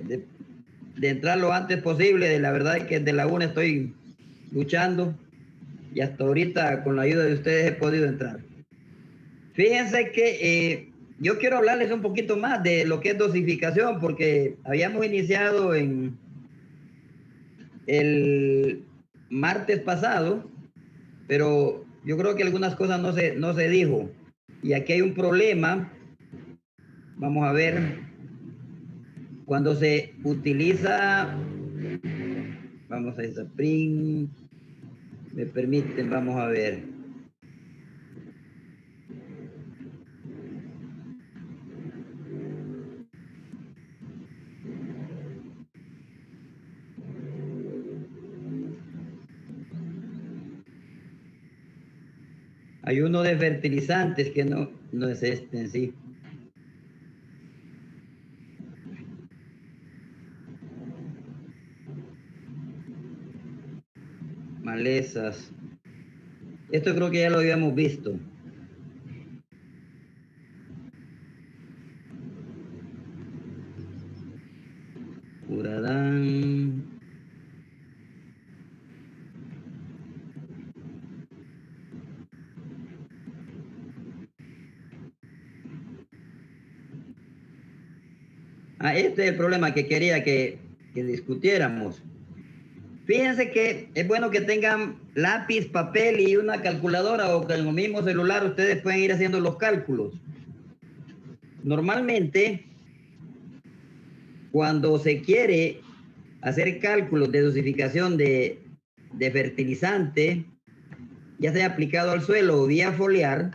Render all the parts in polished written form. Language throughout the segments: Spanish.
de entrar lo antes posible. La verdad es que desde la una estoy luchando y hasta ahorita con la ayuda de ustedes he podido entrar. Fíjense que yo quiero hablarles un poquito más de lo que es dosificación, porque habíamos iniciado en el martes pasado, pero yo creo que algunas cosas no se dijo. Y aquí hay un problema. Vamos a ver. Cuando se utiliza, vamos a esa print, me permiten, vamos a ver. Hay uno de fertilizantes que no es este en sí. Malezas. Esto creo que ya lo habíamos visto. Curadán. Este es el problema que quería que discutiéramos. Fíjense que es bueno que tengan lápiz, papel y una calculadora, o que en el mismo celular ustedes pueden ir haciendo los cálculos. Normalmente, cuando se quiere hacer cálculos de dosificación de fertilizante, ya sea aplicado al suelo o vía foliar,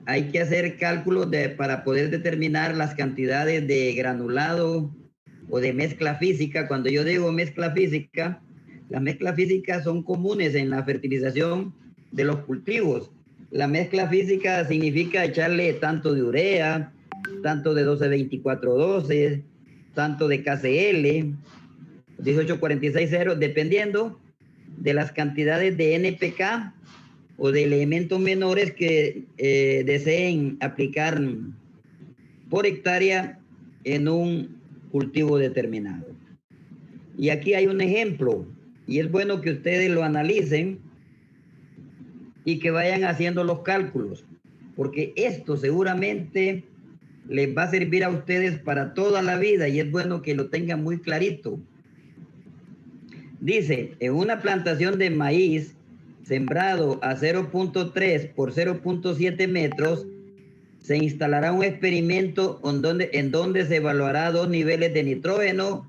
hay que hacer cálculos para poder determinar las cantidades de granulado o de mezcla física. Cuando yo digo mezcla física, las mezclas físicas son comunes en la fertilización de los cultivos. La mezcla física significa echarle tanto de urea, tanto de 12-24-12, tanto de KCl, 18-46-0, dependiendo de las cantidades de NPK o de elementos menores que deseen aplicar por hectárea en un cultivo determinado. Y aquí hay un ejemplo, y es bueno que ustedes lo analicen y que vayan haciendo los cálculos, porque esto seguramente les va a servir a ustedes para toda la vida, y es bueno que lo tengan muy clarito. Dice, en una plantación de maíz sembrado a 0.3 por 0.7 metros, se instalará un experimento en donde se evaluará dos niveles de nitrógeno,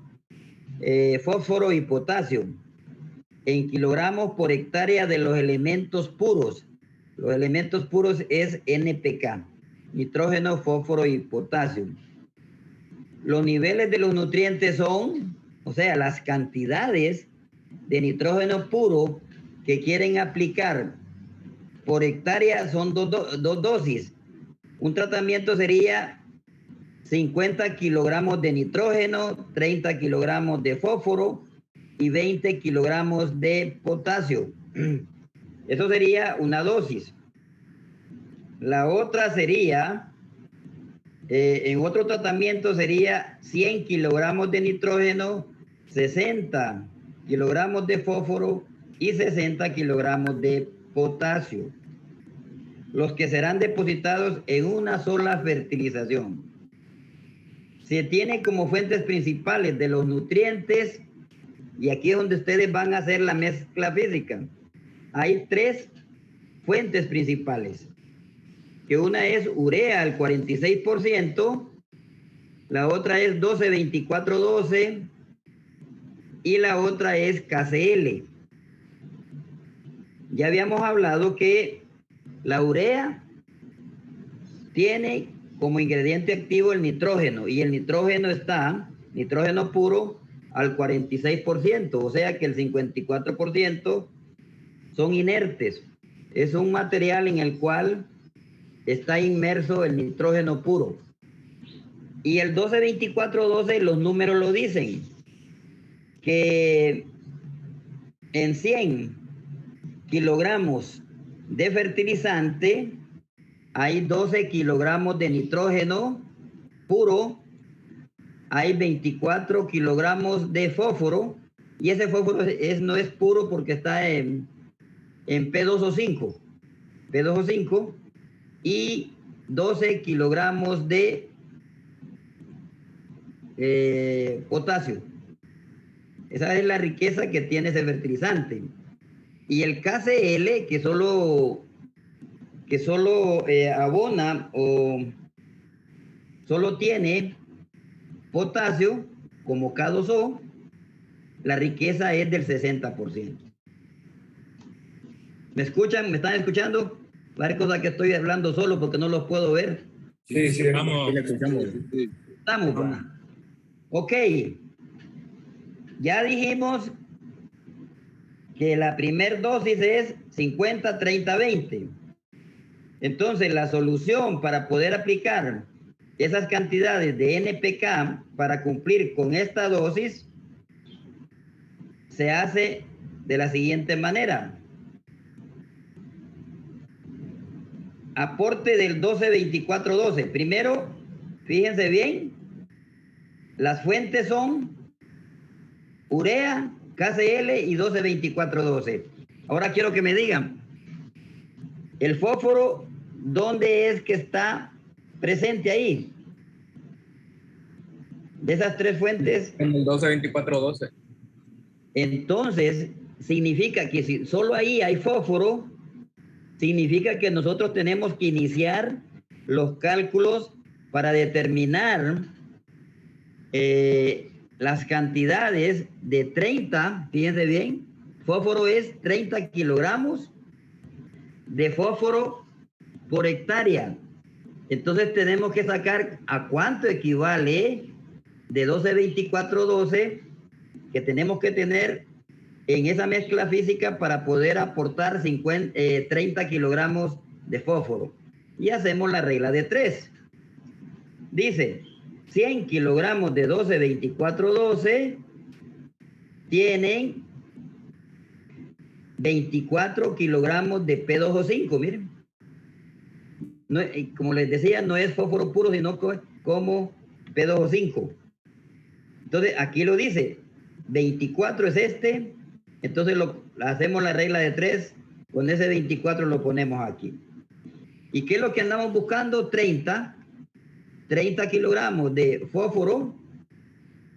fósforo y potasio en kilogramos por hectárea de los elementos puros. Los elementos puros es NPK, nitrógeno, fósforo y potasio. Los niveles de los nutrientes son, o sea, las cantidades de nitrógeno puro que quieren aplicar por hectárea son dos dosis. Un tratamiento sería 50 kilogramos de nitrógeno, 30 kilogramos de fósforo y 20 kilogramos de potasio. Eso sería una dosis. La otra sería, en otro tratamiento sería 100 kilogramos de nitrógeno, 60 kilogramos de fósforo y 60 kilogramos de potasio, los que serán depositados en una sola fertilización. Se tiene como fuentes principales de los nutrientes, y aquí es donde ustedes van a hacer la mezcla física. Hay tres fuentes principales, que una es urea al 46%, la otra es 12-24-12 y la otra es KCl. Ya habíamos hablado que la urea tiene como ingrediente activo el nitrógeno, y el nitrógeno está, nitrógeno puro, al 46%, o sea que el 54% son inertes. Es un material en el cual está inmerso el nitrógeno puro. Y el 12-24-12, los números lo dicen, que en 100 kilogramos de fertilizante hay 12 kilogramos de nitrógeno puro hay 24 kilogramos de fósforo, y ese fósforo no es puro porque está en P2O5, P2O5, y 12 kilogramos de potasio. Esa es la riqueza que tiene ese fertilizante. Y el KCl, que solo abona o solo tiene potasio como K2O, la riqueza es del 60%. ¿Me escuchan? ¿Me están escuchando? Varias cosas que estoy hablando solo porque no los puedo ver. Sí, sí, Estamos. sí, le escuchamos. Estamos, va. Ok. Ya dijimos que la primer dosis es 50, 30, 20. Entonces, la solución para poder aplicar esas cantidades de NPK para cumplir con esta dosis se hace de la siguiente manera. Aporte del 12-24-12. Primero, fíjense bien, las fuentes son urea, KCl y 12-24-12. Ahora quiero que me digan, el fósforo, ¿dónde es que está presente ahí? De esas tres fuentes. En el 12-24-12. Entonces, significa que si solo ahí hay fósforo, significa que nosotros tenemos que iniciar los cálculos para determinar las cantidades de 30, fíjense bien, fósforo es 30 kilogramos de fósforo por hectárea. Entonces tenemos que sacar a cuánto equivale de 12-24-12 que tenemos que tener en esa mezcla física para poder aportar 30 kilogramos de fósforo. Y hacemos la regla de 3. Dice, 100 kilogramos de 12-24-12 tienen 24 kilogramos de P2O5, miren. No, como les decía, no es fósforo puro, sino como P2O5. Entonces, aquí lo dice, 24 es este, entonces hacemos la regla de 3, con ese 24 lo ponemos aquí. ¿Y qué es lo que andamos buscando? 30 kilogramos de fósforo,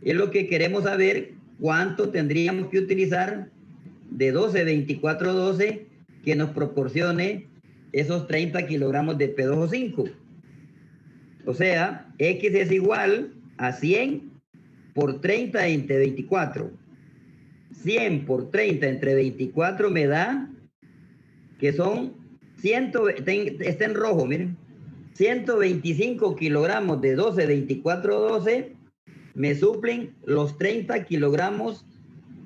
es lo que queremos saber cuánto tendríamos que utilizar de 12-24-12 que nos proporcione esos 30 kilogramos de P2O5. O sea, X es igual a 100 por 30 entre 24. 100 por 30 entre 24 me da que son 100, está en rojo, miren. 125 kilogramos de 12-24-12 me suplen los 30 kilogramos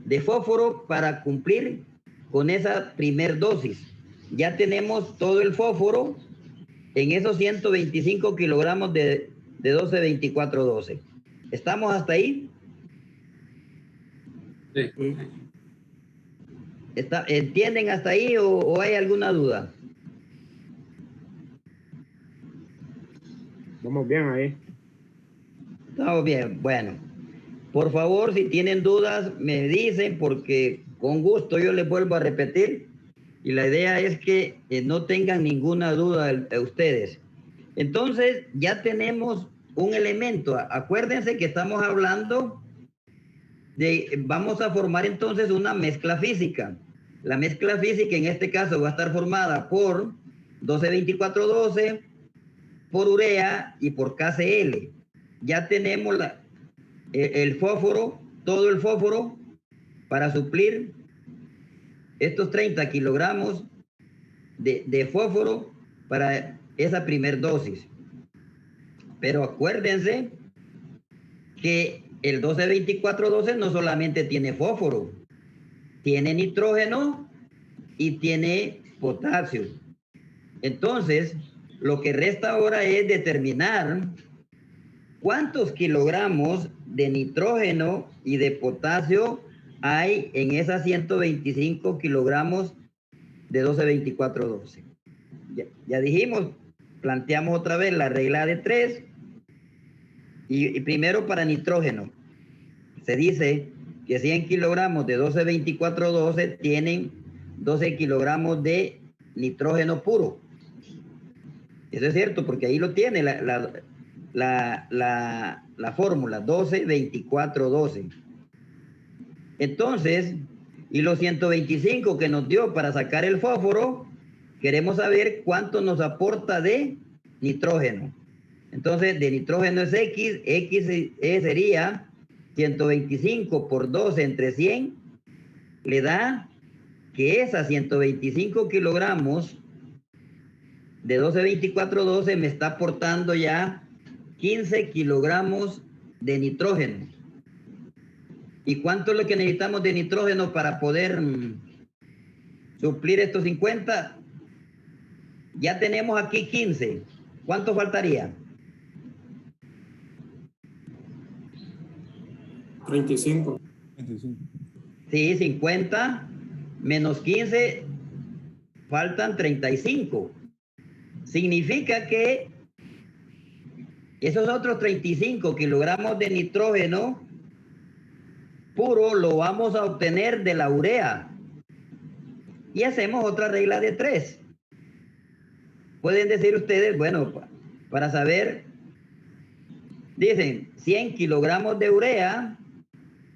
de fósforo para cumplir con esa primer dosis. Ya tenemos todo el fósforo en esos 125 kilogramos de 12-24-12. ¿Estamos hasta ahí? Sí. ¿Entienden hasta ahí o hay alguna duda? Vamos bien ahí. Estamos bien. Bueno, por favor, si tienen dudas, me dicen porque con gusto yo les vuelvo a repetir. Y la idea es que no tengan ninguna duda ustedes. Entonces, ya tenemos un elemento. Acuérdense que estamos hablando vamos a formar entonces una mezcla física. La mezcla física en este caso va a estar formada por 12-24-12, por urea y por KCl. Ya tenemos el fósforo, todo el fósforo para suplir estos 30 kilogramos de fósforo para esa primer dosis. Pero acuérdense que el 12-24-12 no solamente tiene fósforo, tiene nitrógeno y tiene potasio. Entonces, lo que resta ahora es determinar cuántos kilogramos de nitrógeno y de potasio hay en esas 125 kilogramos de 12-24-12. Ya dijimos, planteamos otra vez la regla de 3. Y primero para nitrógeno. Se dice que 100 kilogramos de 12-24-12 tienen 12 kilogramos de nitrógeno puro. Eso es cierto, porque ahí lo tiene la fórmula, 12-24-12. Entonces, y los 125 que nos dio para sacar el fósforo, queremos saber cuánto nos aporta de nitrógeno. Entonces, de nitrógeno es X, sería 125 por 12 entre 100, le da que esas 125 kilogramos de 12-24-12 me está aportando ya 15 kilogramos de nitrógeno. ¿Y cuánto es lo que necesitamos de nitrógeno para poder suplir estos 50? Ya tenemos aquí 15. ¿Cuánto faltaría? 35. Sí, 50 menos 15, faltan 35. Significa que esos otros 35 kilogramos de nitrógeno puro lo vamos a obtener de la urea. Y hacemos otra regla de 3. Pueden decir ustedes, bueno, para saber, dicen 100 kilogramos de urea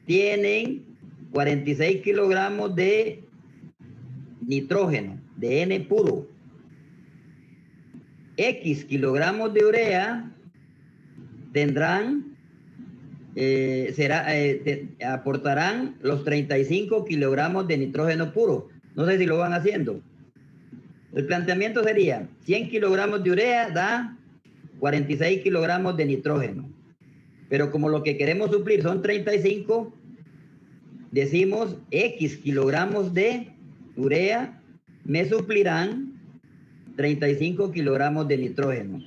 tienen 46 kilogramos de nitrógeno, de N puro. X kilogramos de urea tendrán, aportarán los 35 kilogramos de nitrógeno puro. No sé si lo van haciendo. El planteamiento sería 100 kilogramos de urea da 46 kilogramos de nitrógeno. Pero como lo que queremos suplir son 35, decimos X kilogramos de urea me suplirán 35 kilogramos de nitrógeno.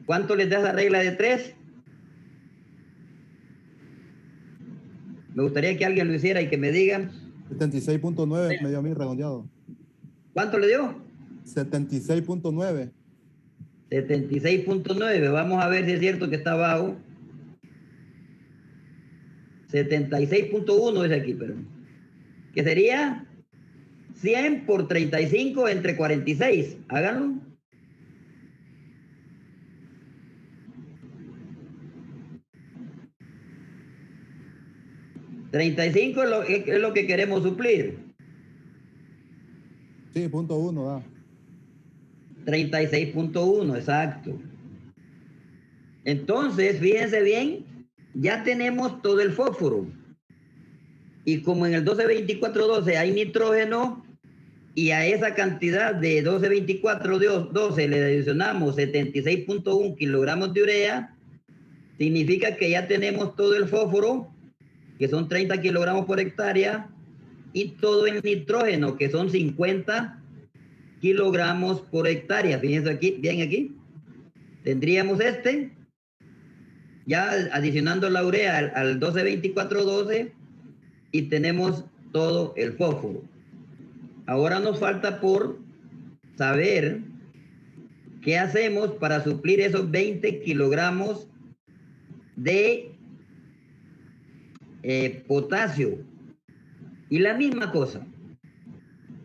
¿Cuánto les da esa regla de 3? Me gustaría que alguien lo hiciera y que me digan. 76.9 me dio a mí redondeado. ¿Cuánto le dio? 76.9. 76.9. Vamos a ver si es cierto que está abajo. 76.1 es aquí, pero que sería 100 por 35 entre 46. Háganlo. $35 es lo que queremos suplir. Sí, punto 1 da. 36.1, exacto. Entonces, fíjense bien, ya tenemos todo el fósforo. Y como en el 12-24-12 hay nitrógeno, y a esa cantidad de 12-24-12 le adicionamos 76.1 kilogramos de urea, significa que ya tenemos todo el fósforo, que son 30 kilogramos por hectárea, y todo el nitrógeno, que son 50 kilogramos por hectárea. Fíjense aquí, bien aquí. Tendríamos ya adicionando la urea al 12-24-12, y tenemos todo el fósforo. Ahora nos falta por saber qué hacemos para suplir esos 20 kilogramos de potasio. Y la misma cosa,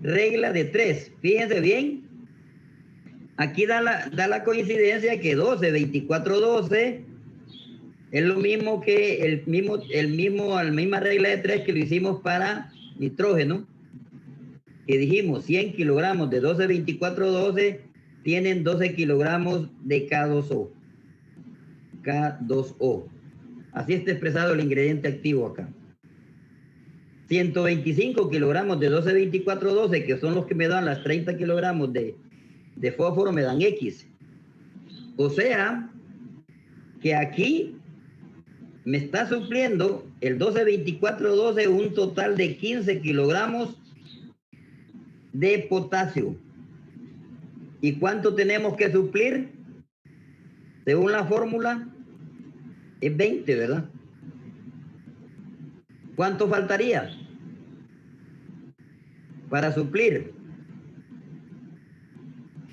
regla de 3. Fíjense bien, aquí da la coincidencia que 12-24-12 es lo mismo que la misma regla de 3 que lo hicimos para nitrógeno, que dijimos 100 kilogramos de 12-24-12 tienen 12 kilogramos de K2O. K2O. Así está expresado el ingrediente activo acá. 125 kilogramos de 12-24-12, que son los que me dan las 30 kilogramos de fósforo, me dan X. O sea, que aquí me está supliendo el 12-24-12 un total de 15 kilogramos de potasio. ¿Y cuánto tenemos que suplir? Según la fórmula, es 20, ¿verdad? ¿Cuánto faltaría para suplir?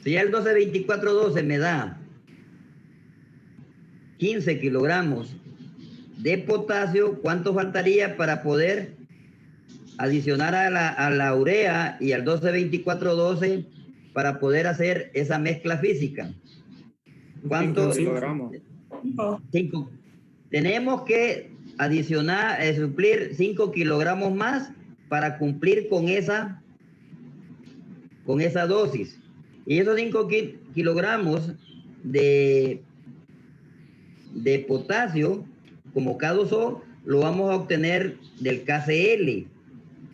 Si ya el 12-24-12 me da 15 kilogramos de potasio, ¿cuánto faltaría para poder adicionar a la urea y al 12-24-12 para poder hacer esa mezcla física? ¿Cuánto? 5 kilogramos. 5. Tenemos que adicionar, suplir 5 kilogramos más para cumplir con esa dosis. Y esos 5 kilogramos de potasio, como K2O, lo vamos a obtener del KCl.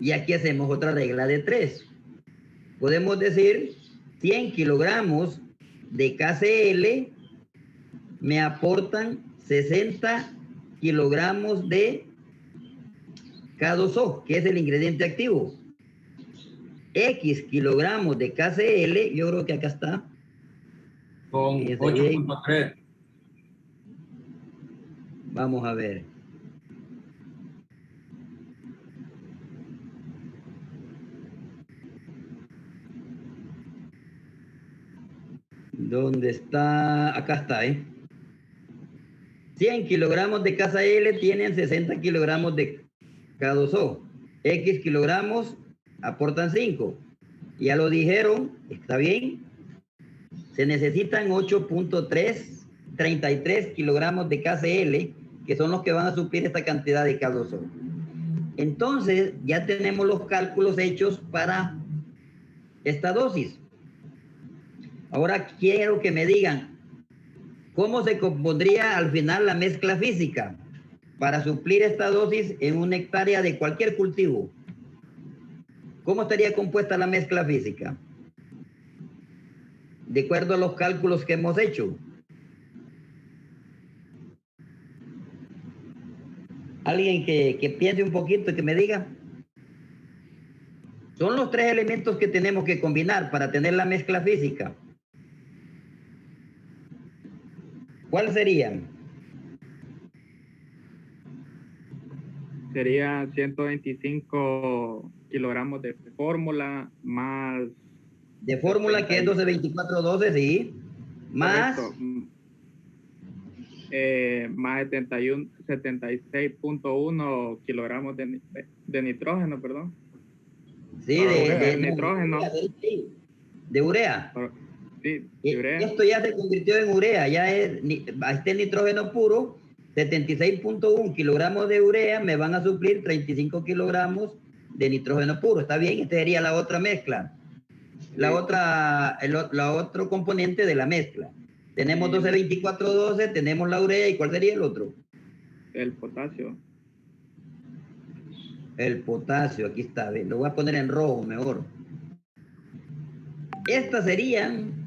Y aquí hacemos otra regla de 3. Podemos decir 100 kilogramos de KCl me aportan 60 kilogramos de K2O, que es el ingrediente activo. X kilogramos de KCl, yo creo que acá está. Con 8.3. Vamos a ver. ¿Dónde está? Acá está, 100 kilogramos de KCl tienen 60 kilogramos de K2O. X kilogramos aportan 5. Ya lo dijeron, está bien. Se necesitan 8.33 kilogramos de KCl, que son los que van a suplir esta cantidad de K2O. Entonces, ya tenemos los cálculos hechos para esta dosis. Ahora quiero que me digan cómo se compondría al final la mezcla física para suplir esta dosis en una hectárea de cualquier cultivo. ¿Cómo estaría compuesta la mezcla física? De acuerdo a los cálculos que hemos hecho. Alguien que piense un poquito, que me diga. Son los 3 elementos que tenemos que combinar para tener la mezcla física. ¿Cuáles serían? Sería 125 kilogramos de fórmula más... De fórmula, que es 12-24-12, sí. Más... más 76.1 kilogramos de nitrógeno, perdón. Sí, de nitrógeno. De urea. Sí, de urea. Esto ya se convirtió en urea, ya es el nitrógeno puro, 76.1 kilogramos de urea me van a suplir 35 kilogramos de nitrógeno puro. Está bien, esta sería la otra mezcla. La otro componente de la mezcla. Tenemos 12-24-12, tenemos la urea, ¿y cuál sería el otro? El potasio. El potasio, aquí está, lo voy a poner en rojo mejor. Estas serían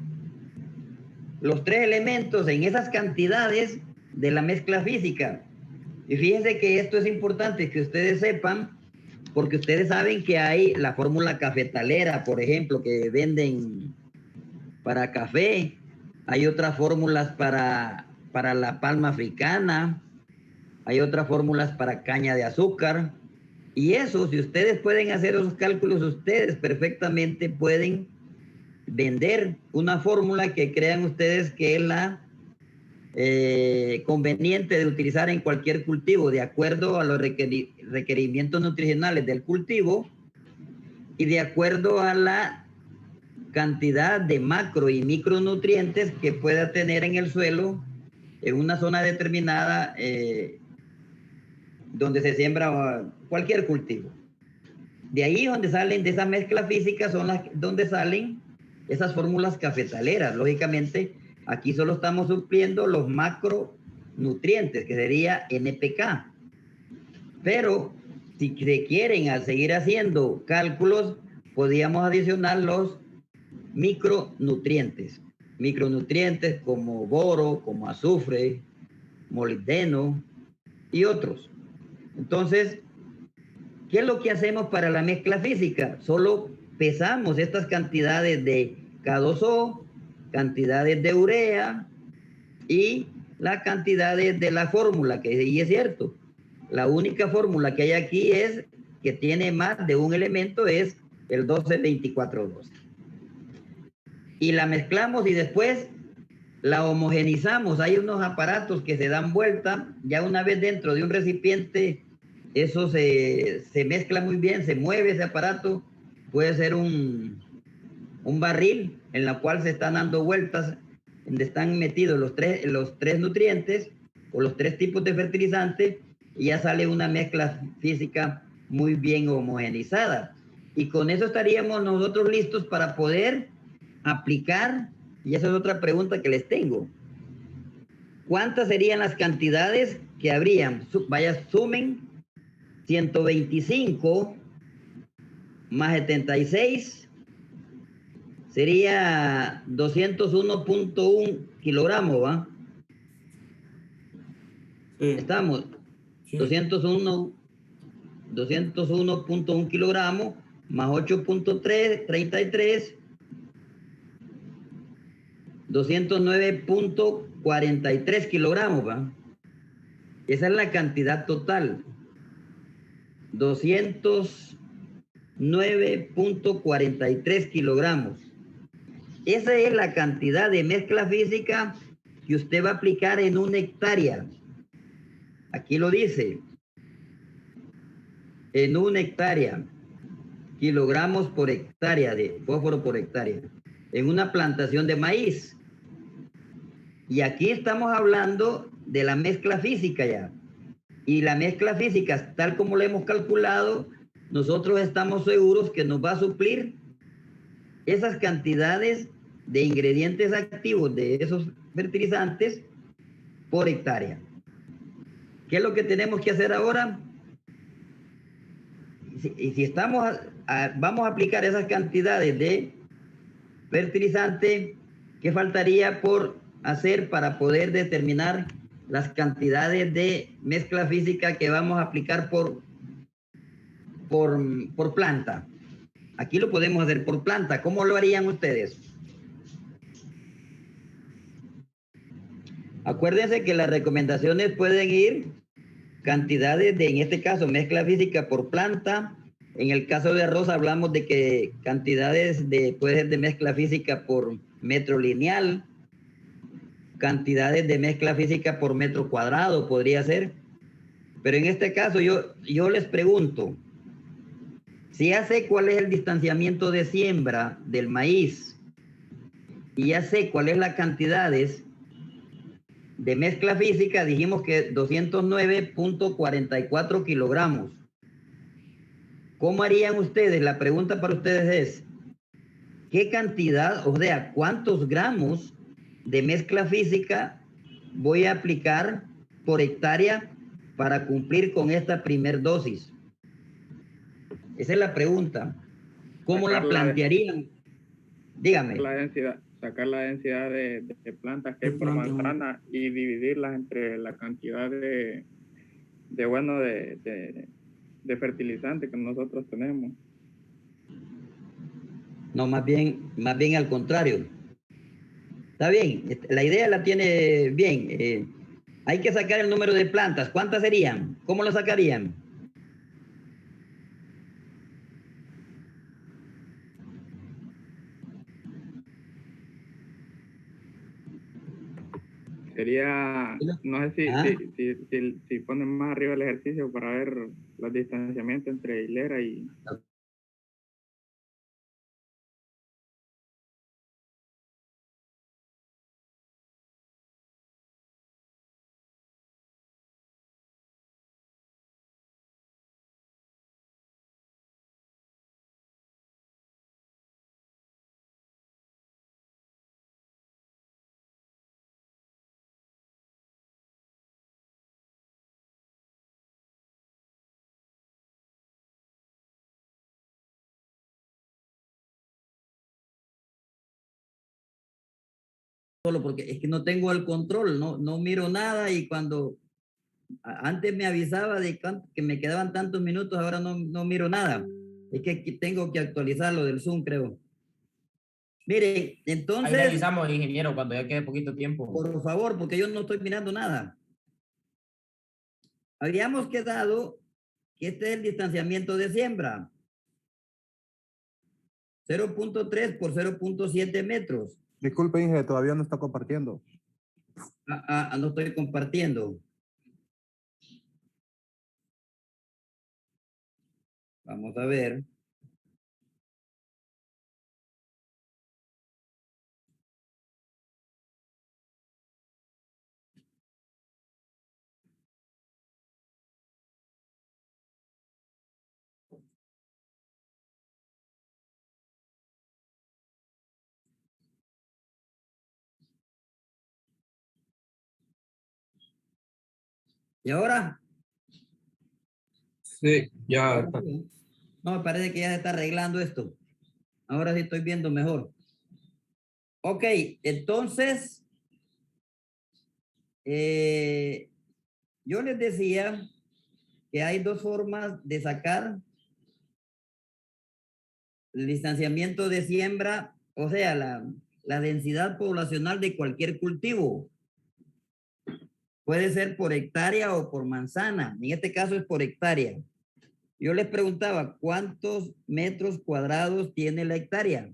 los 3 elementos en esas cantidades de la mezcla física. Y fíjense que esto es importante que ustedes sepan, porque ustedes saben que hay la fórmula cafetalera, por ejemplo, que venden para café. Hay otras fórmulas para la palma africana. Hay otras fórmulas para caña de azúcar. Y eso, si ustedes pueden hacer esos cálculos, ustedes perfectamente pueden vender una fórmula que crean ustedes que es la conveniente de utilizar en cualquier cultivo, de acuerdo a los requerimientos nutricionales del cultivo y de acuerdo a la cantidad de macro y micronutrientes que pueda tener en el suelo en una zona determinada donde se siembra cualquier cultivo. De ahí donde salen, de esa mezcla física, son donde salen esas fórmulas cafetaleras. Lógicamente, aquí solo estamos supliendo los macronutrientes, que sería NPK. Pero si se quieren seguir haciendo cálculos, podríamos adicionar los micronutrientes. Micronutrientes como boro, como azufre, molibdeno y otros. Entonces, ¿qué es lo que hacemos para la mezcla física? Solo pesamos estas cantidades de K2O, cantidades de urea y las cantidades de la fórmula, que y es cierto, la única fórmula que hay aquí es que tiene más de un elemento, es el 12-24-12. Y la mezclamos y después la homogenizamos. Hay unos aparatos que se dan vuelta, ya una vez dentro de un recipiente, eso se mezcla muy bien, se mueve ese aparato, puede ser un barril en la cual se están dando vueltas, donde están metidos los tres nutrientes o los tres tipos de fertilizantes, y ya sale una mezcla física muy bien homogenizada. Y con eso estaríamos nosotros listos para poder aplicar, y esa es otra pregunta que les tengo. ¿Cuántas serían las cantidades que habrían? Sumen 125 más 76 sería 201.1 kilogramos, ¿va? Sí. Estamos, Sí. 201.1 kilogramos más 8.3, 33, 209.43 kilogramos, ¿va? Esa es la cantidad total. 209.43 kilogramos. Esa es la cantidad de mezcla física que usted va a aplicar en una hectárea. Aquí lo dice. En una hectárea. Kilogramos por hectárea de fósforo por hectárea. En una plantación de maíz. Y aquí estamos hablando de la mezcla física ya. Y la mezcla física, tal como lo hemos calculado, nosotros estamos seguros que nos va a suplir esas cantidades de ingredientes activos de esos fertilizantes por hectárea. ¿Qué es lo que tenemos que hacer ahora? Si vamos a aplicar esas cantidades de fertilizante, ¿qué faltaría por hacer para poder determinar las cantidades de mezcla física que vamos a aplicar por planta? Aquí lo podemos hacer por planta. ¿Cómo lo harían ustedes? Acuérdense que las recomendaciones pueden ir cantidades de, en este caso, mezcla física por planta. En el caso de arroz hablamos de que cantidades puede ser de mezcla física por metro lineal, cantidades de mezcla física por metro cuadrado podría ser. Pero en este caso yo les pregunto, si ya sé cuál es el distanciamiento de siembra del maíz y ya sé cuál es la cantidades de mezcla física, dijimos que 209.44 kilogramos. ¿Cómo harían ustedes? La pregunta para ustedes es, ¿qué cantidad, o sea, cuántos gramos de mezcla física voy a aplicar por hectárea para cumplir con esta primer dosis? Esa es la pregunta. ¿Cómo la plantearían? Dígame. Sacar la densidad de plantas que hay por manzana y dividirlas entre la cantidad de fertilizante que nosotros tenemos. No, más bien al contrario. Está bien, la idea la tiene bien. Hay que sacar el número de plantas. ¿Cuántas serían? ¿Cómo lo sacarían? Sería, no sé si ponen más arriba el ejercicio para ver los distanciamientos entre hilera y... Solo porque es que no tengo el control, no miro nada, y cuando antes me avisaba de que me quedaban tantos minutos, ahora no miro nada. Es que tengo que actualizar lo del Zoom, creo. Mire, entonces... Ahí le avisamos, ingeniero, cuando ya quede poquito tiempo. Por favor, porque yo no estoy mirando nada. Habíamos quedado que este es el distanciamiento de siembra. 0.3 por 0.7 metros. Disculpe, Inge, todavía no está compartiendo. No estoy compartiendo. Vamos a ver. ¿Y ahora? Sí, ya está. No, me parece que ya se está arreglando esto. Ahora sí estoy viendo mejor. Ok, entonces, yo les decía que hay dos formas de sacar el distanciamiento de siembra, o sea, la densidad poblacional de cualquier cultivo. Puede ser por hectárea o por manzana. En este caso es por hectárea. Yo les preguntaba, ¿cuántos metros cuadrados tiene la hectárea?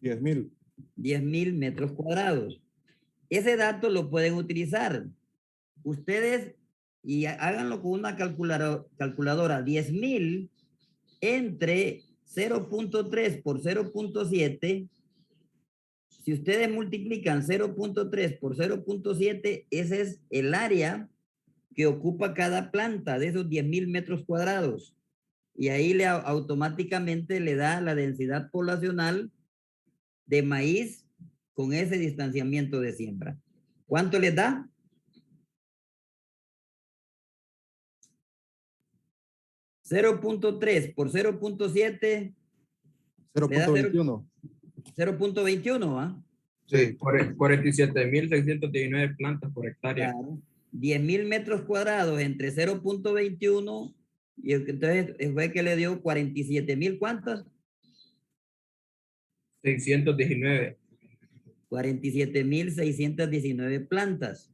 10,000. 10,000 metros cuadrados. Ese dato lo pueden utilizar. Ustedes, y háganlo con una calculadora, 10,000 entre 0.3 por 0.7. Si ustedes multiplican 0.3 por 0.7, ese es el área que ocupa cada planta de esos 10,000 metros cuadrados. Y ahí automáticamente le da la densidad poblacional de maíz con ese distanciamiento de siembra. ¿Cuánto les da? 0.3 por 0.7 le da 0.21. 0.21, ¿ah? Sí, 47.619 plantas por hectárea. Claro. 10,000 metros cuadrados entre 0.21 y entonces fue que le dio 47,000, ¿cuántas? 619. 47,619 plantas.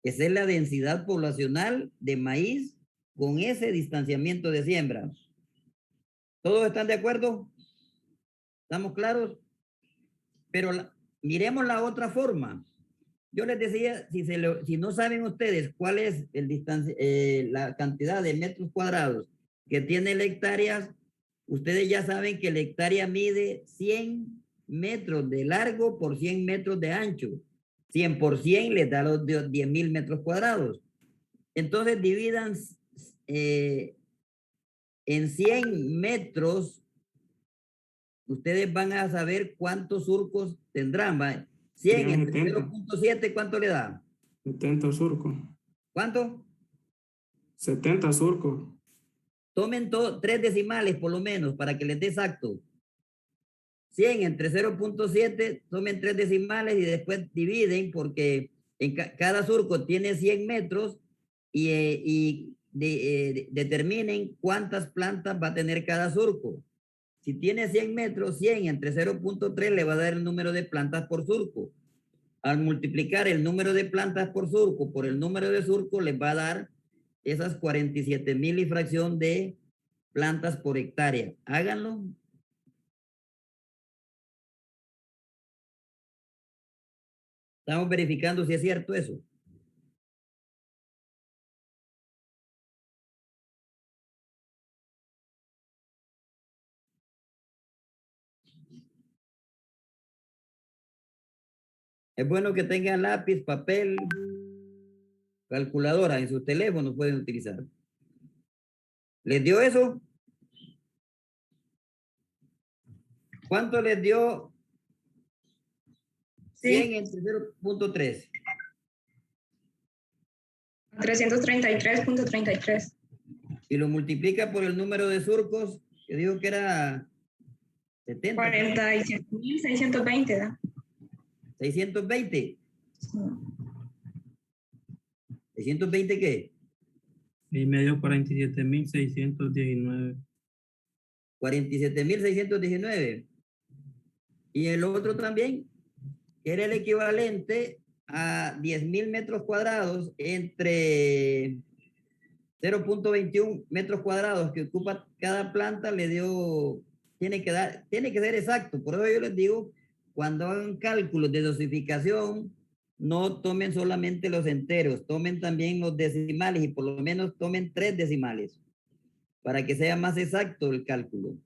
Esa es la densidad poblacional de maíz con ese distanciamiento de siembra. ¿Todos están de acuerdo? ¿Estamos claros? Pero miremos la otra forma. Yo les decía, si no saben ustedes cuál es la cantidad de metros cuadrados que tiene la hectárea, ustedes ya saben que la hectárea mide 100 metros de largo por 100 metros de ancho. 100 por 100 les da los 10,000 metros cuadrados. Entonces dividan en 100 metros, ustedes van a saber cuántos surcos tendrán. ¿Va? 100 entre 0.7, ¿cuánto le da? 70 surcos. ¿Cuánto? 70 surcos. Tomen 3 decimales por lo menos para que les dé exacto. 100 entre 0.7, tomen 3 decimales y después dividen porque en cada surco tiene 100 metros y determinen cuántas plantas va a tener cada surco. Si tiene 100 metros, 100 entre 0.3 le va a dar el número de plantas por surco. Al multiplicar el número de plantas por surco por el número de surco, les va a dar esas 47,000 y fracción de plantas por hectárea. Háganlo. Estamos verificando si es cierto eso. Es bueno que tengan lápiz, papel, calculadora. En sus teléfonos pueden utilizar. ¿Les dio eso? ¿Cuánto les dio 100 entre 0.3? 333.33. Y lo multiplica por el número de surcos, que digo que era 70. 47,620, ¿da? 620. Sí. ¿620 qué? Y medio 47,619. 47,619. Y el otro también, que era el equivalente a 10,000 metros cuadrados entre 0.21 metros cuadrados que ocupa cada planta, le dio tiene que ser exacto. Por eso yo les digo, cuando hagan cálculos de dosificación, no tomen solamente los enteros, tomen también los decimales y por lo menos tomen 3 decimales para que sea más exacto el cálculo.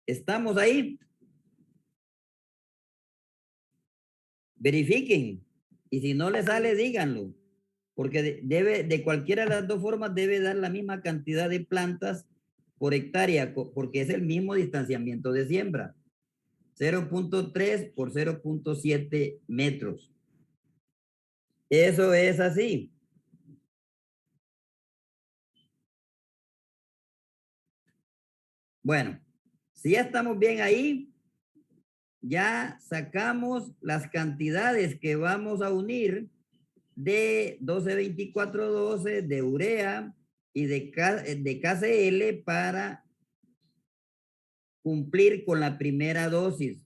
¿Estamos ahí? Verifiquen. Y si no les sale, díganlo. Porque de cualquiera de las dos formas debe dar la misma cantidad de plantas por hectárea, porque es el mismo distanciamiento de siembra. 0.3 por 0.7 metros. Eso es así. Bueno, si ya estamos bien ahí, ya sacamos las cantidades que vamos a unir de 12-24-12 de urea y de KCL para cumplir con la primera dosis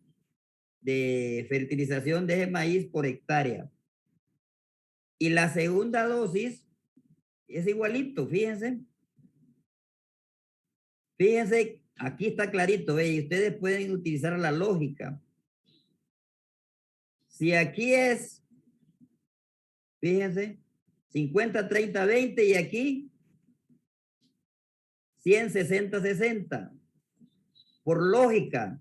de fertilización de maíz por hectárea. Y la segunda dosis es igualito, fíjense. Fíjense, aquí está clarito, y ustedes pueden utilizar la lógica. Si aquí es, fíjense, 50, 30, 20 y aquí 100, 60, 60. Por lógica,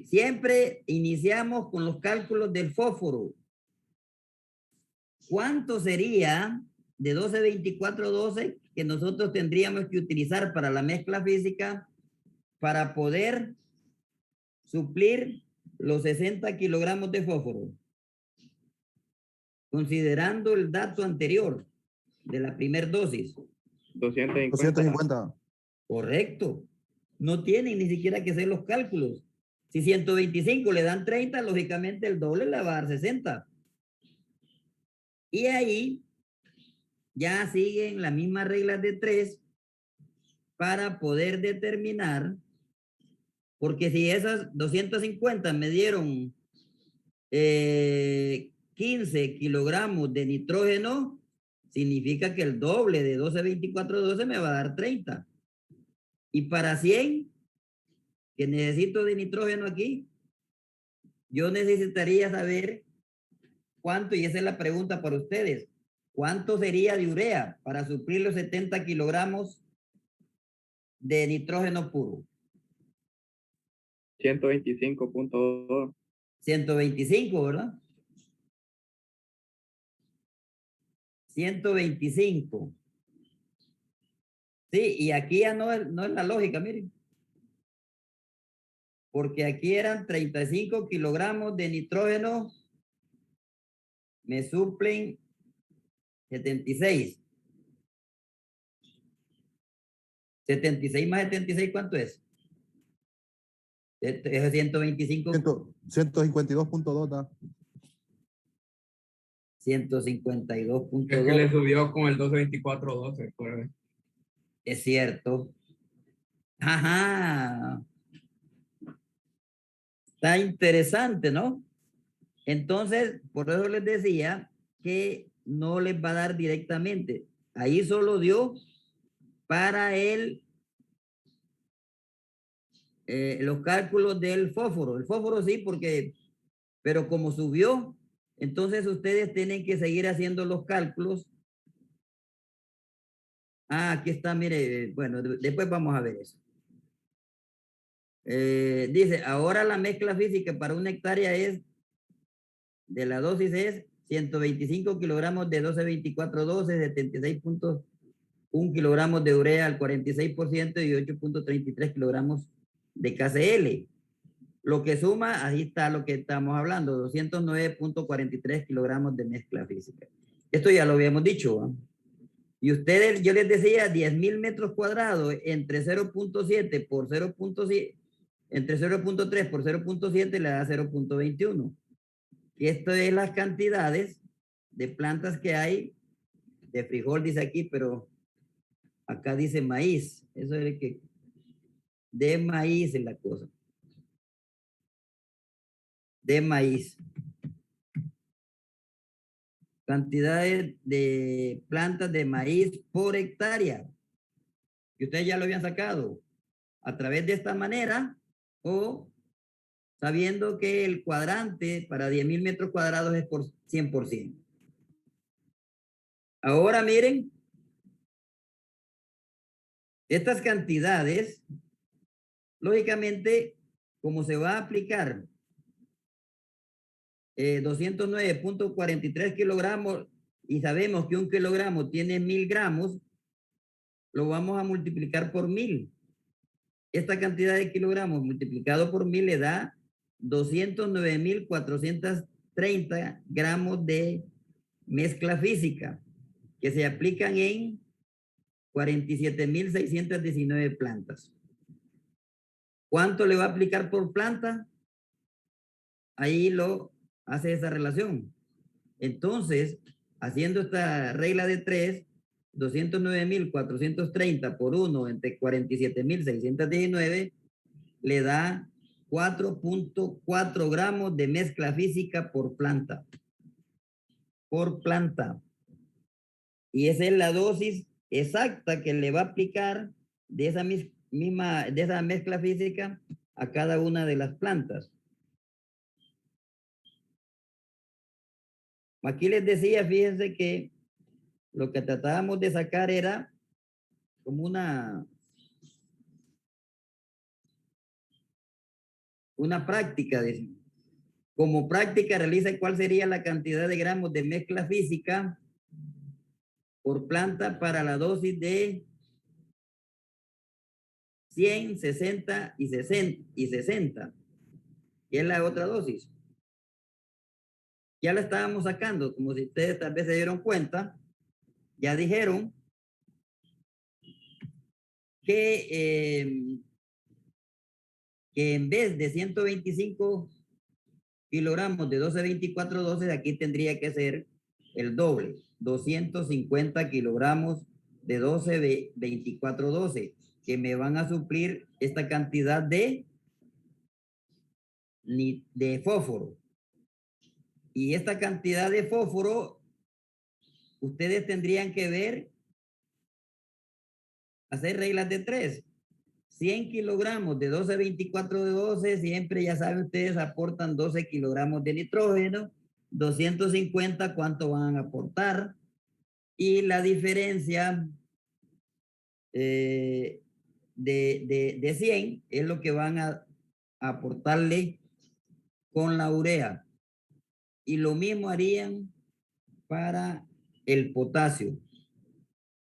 siempre iniciamos con los cálculos del fósforo. ¿Cuánto sería de 12, 24, 12 que nosotros tendríamos que utilizar para la mezcla física para poder suplir los 60 kilogramos de fósforo? Considerando el dato anterior de la primera dosis. 250. 250. Correcto. No tienen ni siquiera que hacer los cálculos. Si 125 le dan 30, lógicamente el doble le va a dar 60. Y ahí ya siguen las mismas reglas de 3 para poder determinar, porque si esas 250 me dieron 15 kilogramos de nitrógeno, significa que el doble de 12, 24, 12 me va a dar 30. Y para 100 que necesito de nitrógeno aquí, yo necesitaría saber cuánto, y esa es la pregunta para ustedes, ¿cuánto sería de urea para suplir los 70 kilogramos de nitrógeno puro? 125.2. 125, ¿verdad? 125. Sí, y aquí ya no es la lógica, miren. Porque aquí eran 35 kilogramos de nitrógeno, me suplen 76. 76 más 76, ¿cuánto es? Es 125. 152.2 da. 152.2. Es que le subió con el 12-24-12. Pues. Es cierto. Ajá. Está interesante, ¿no? Entonces, por eso les decía que no les va a dar directamente. Ahí solo dio para los cálculos del fósforo. El fósforo sí, pero como subió, entonces ustedes tienen que seguir haciendo los cálculos. Ah, aquí está, mire, bueno, después vamos a ver eso. Dice, ahora la mezcla física para una hectárea de la dosis es 125 kilogramos de 12-24-12, 76.1 kilogramos de urea al 46% y 8.33 kilogramos de KCL. Lo que suma, ahí está lo que estamos hablando, 209.43 kilogramos de mezcla física. Esto ya lo habíamos dicho, ¿eh? Y ustedes, yo les decía, 10,000 metros cuadrados entre 0.7 por 0.7, entre 0.3 por 0.7 le da 0.21. Y esto es las cantidades de plantas que hay, de frijol dice aquí, pero acá dice maíz. Eso es el que, de maíz es la cosa. De maíz. Cantidades de plantas de maíz por hectárea. que ustedes ya lo habían sacado a través de esta manera o sabiendo que el cuadrante para 10,000 metros cuadrados es por 100%. Ahora miren, estas cantidades, lógicamente, como se va a aplicar 209.43 kilogramos y sabemos que un kilogramo tiene 1,000 gramos, lo vamos a multiplicar por 1,000. Esta cantidad de kilogramos multiplicado por 1,000 le da 209.430 gramos de mezcla física que se aplican en 47.619 plantas. ¿Cuánto le va a aplicar por planta? Ahí lo hace esa relación. Entonces, haciendo esta regla de 3, 209.430 por 1 entre 47.619 le da 4.4 gramos de mezcla física por planta. Por planta. Y esa es la dosis exacta que le va a aplicar de esa mezcla física a cada una de las plantas. Aquí les decía, fíjense que lo que tratábamos de sacar era como una práctica. Como práctica realiza cuál sería la cantidad de gramos de mezcla física por planta para la dosis de 100, 60 y 60, que es la otra dosis. Ya la estábamos sacando, como si ustedes tal vez se dieron cuenta, ya dijeron que en vez de 125 kilogramos de 12-24-12, aquí tendría que ser el doble, 250 kilogramos de 12-24-12, que me van a suplir esta cantidad de fósforo. Y esta cantidad de fósforo, ustedes tendrían que ver, hacer reglas de 3. 100 kilogramos de 12-24-12, siempre ya saben ustedes, aportan 12 kilogramos de nitrógeno. 250, ¿cuánto van a aportar? Y la diferencia de 100 es lo que van a aportarle con la urea. Y lo mismo harían para el potasio.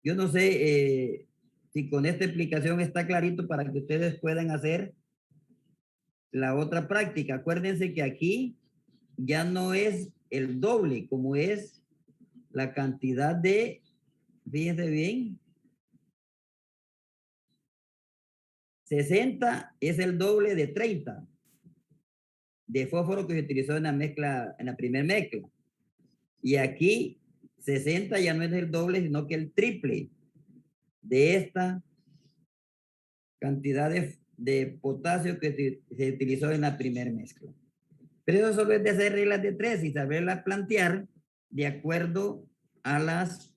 Yo no sé si con esta explicación está clarito para que ustedes puedan hacer la otra práctica. Acuérdense que aquí ya no es el doble, como es la cantidad de, fíjense bien, 60 es el doble de 30 de fósforo que se utilizó en la mezcla, en la primera mezcla. Y aquí 60 ya no es el doble, sino que el triple de esta cantidad de potasio que se utilizó en la primera mezcla. Pero eso solo es de hacer reglas de 3 y saberlas plantear de acuerdo a las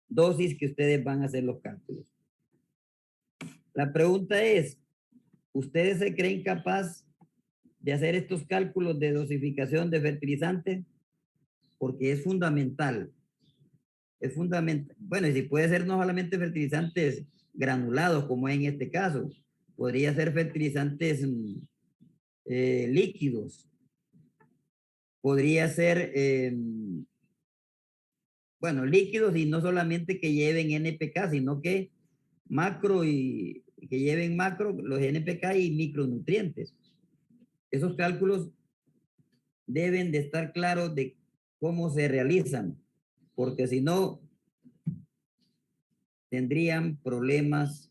dosis que ustedes van a hacer los cálculos. La pregunta es, ¿ustedes se creen capaz de hacer estos cálculos de dosificación de fertilizantes? Porque es fundamental. Es fundamental. Bueno, y si puede ser no solamente fertilizantes granulados, como en este caso, podría ser fertilizantes líquidos. Podría ser, bueno, líquidos y no solamente que lleven NPK, sino que macro y que lleven macro, los NPK y micronutrientes. Esos cálculos deben de estar claros de cómo se realizan, porque si no, tendrían problemas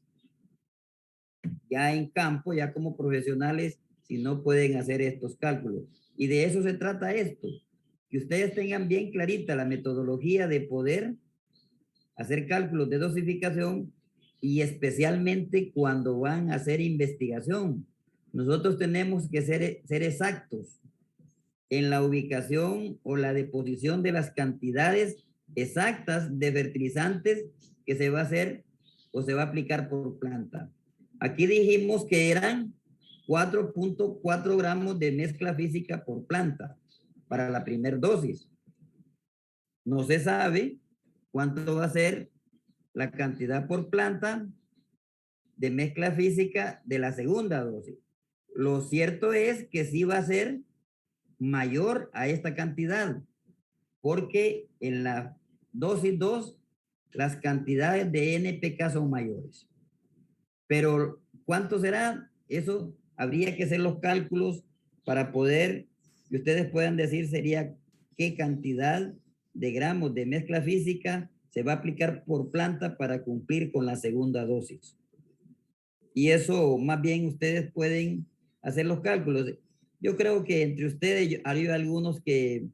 ya en campo, ya como profesionales, si no pueden hacer estos cálculos. Y de eso se trata esto, que ustedes tengan bien clarita la metodología de poder hacer cálculos de dosificación y especialmente cuando van a hacer investigación. Nosotros tenemos que ser exactos en la ubicación o la deposición de las cantidades exactas de fertilizantes que se va a hacer o se va a aplicar por planta? Aquí dijimos que eran 4.4 gramos de mezcla física por planta para la primera dosis. No se sabe cuánto va a ser la cantidad por planta de mezcla física de la segunda dosis. Lo cierto es que sí va a ser mayor a esta cantidad, porque en la dosis 2 las cantidades de NPK son mayores. Pero ¿cuánto será? Eso habría que hacer los cálculos para poder que ustedes puedan decir sería qué cantidad de gramos de mezcla física se va a aplicar por planta para cumplir con la segunda dosis. Y eso más bien ustedes pueden hacer los cálculos. Yo creo que entre ustedes hay algunos que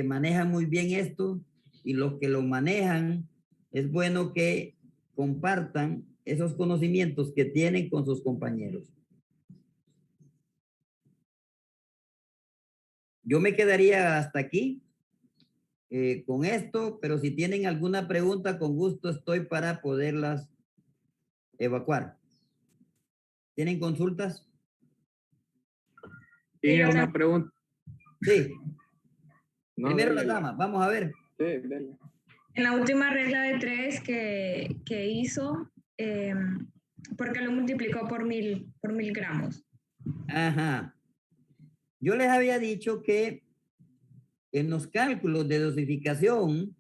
manejan muy bien esto, y los que lo manejan es bueno que compartan esos conocimientos que tienen con sus compañeros. Yo me quedaría hasta aquí con esto, pero si tienen alguna pregunta, con gusto estoy para poderlas evacuar. ¿Tienen consultas? Y una pregunta. Sí. No, Primero la dele. dama, vamos a ver. Sí, dele. En la última regla de 3 que hizo, porque lo multiplicó por mil gramos. Ajá. Yo les había dicho que en los cálculos de dosificación,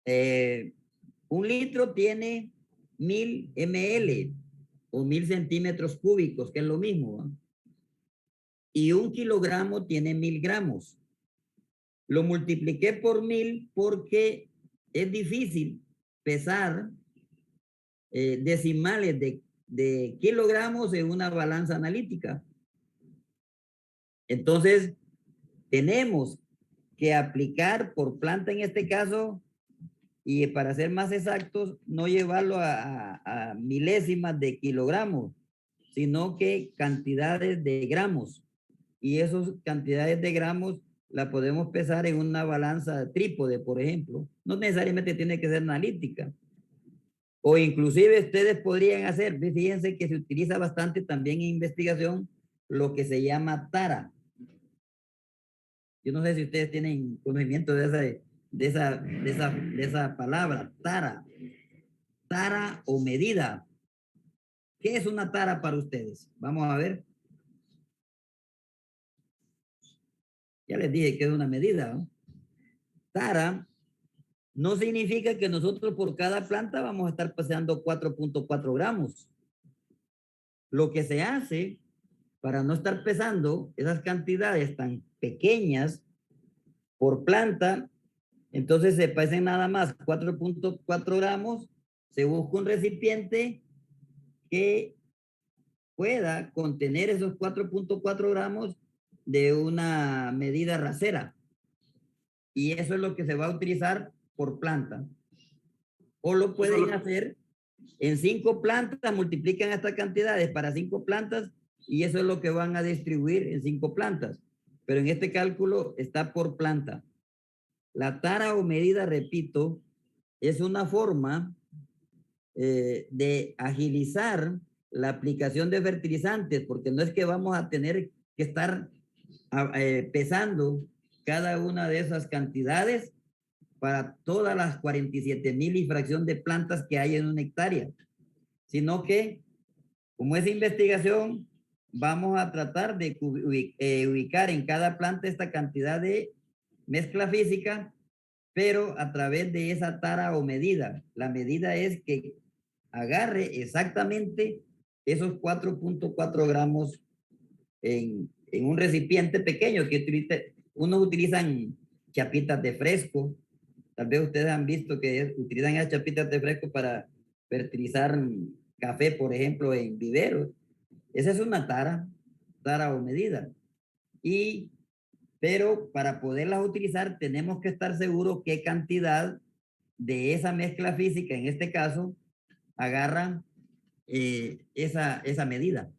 1 litro tiene 1000 ml o 1000 centímetros cúbicos, que es lo mismo, ¿va? Y 1 kilogramo tiene 1000 gramos. Lo multipliqué por 1000 porque es difícil pesar decimales de kilogramos en una balanza analítica. Entonces, tenemos que aplicar por planta en este caso, y para ser más exactos, no llevarlo a milésimas de kilogramos, sino que cantidades de gramos. Y esas cantidades de gramos la podemos pesar en una balanza trípode, por ejemplo. No necesariamente tiene que ser analítica. O inclusive ustedes podrían hacer, fíjense que se utiliza bastante también en investigación lo que se llama tara. Yo no sé si ustedes tienen conocimiento de esa palabra, tara. Tara o medida. ¿Qué es una tara para ustedes? Vamos a ver. Ya les dije que es una medida, ¿no? Tara no significa que nosotros por cada planta vamos a estar pesando 4.4 gramos. Lo que se hace para no estar pesando esas cantidades tan pequeñas por planta, entonces se pesen nada más 4.4 gramos, se busca un recipiente que pueda contener esos 4.4 gramos de una medida rasera. Y eso es lo que se va a utilizar por planta. O lo pueden hacer en 5 plantas, multiplican estas cantidades para 5 plantas y eso es lo que van a distribuir en 5 plantas. Pero en este cálculo está por planta. La tara o medida, repito, es una forma de agilizar la aplicación de fertilizantes, porque no es que vamos a tener que estar pesando cada una de esas cantidades para todas las 47,000 y fracción de plantas que hay en una hectárea, sino que como es investigación, vamos a tratar de ubicar en cada planta esta cantidad de mezcla física, pero a través de esa tara o medida. La medida es que agarre exactamente esos 4.4 gramos en un recipiente pequeño que unos utilizan chapitas de fresco. Tal vez ustedes han visto que utilizan esas chapitas de fresco para fertilizar café, por ejemplo, en viveros. Esa es una tara o medida. Pero para poderlas utilizar tenemos que estar seguros qué cantidad de esa mezcla física, en este caso, agarran esa medida.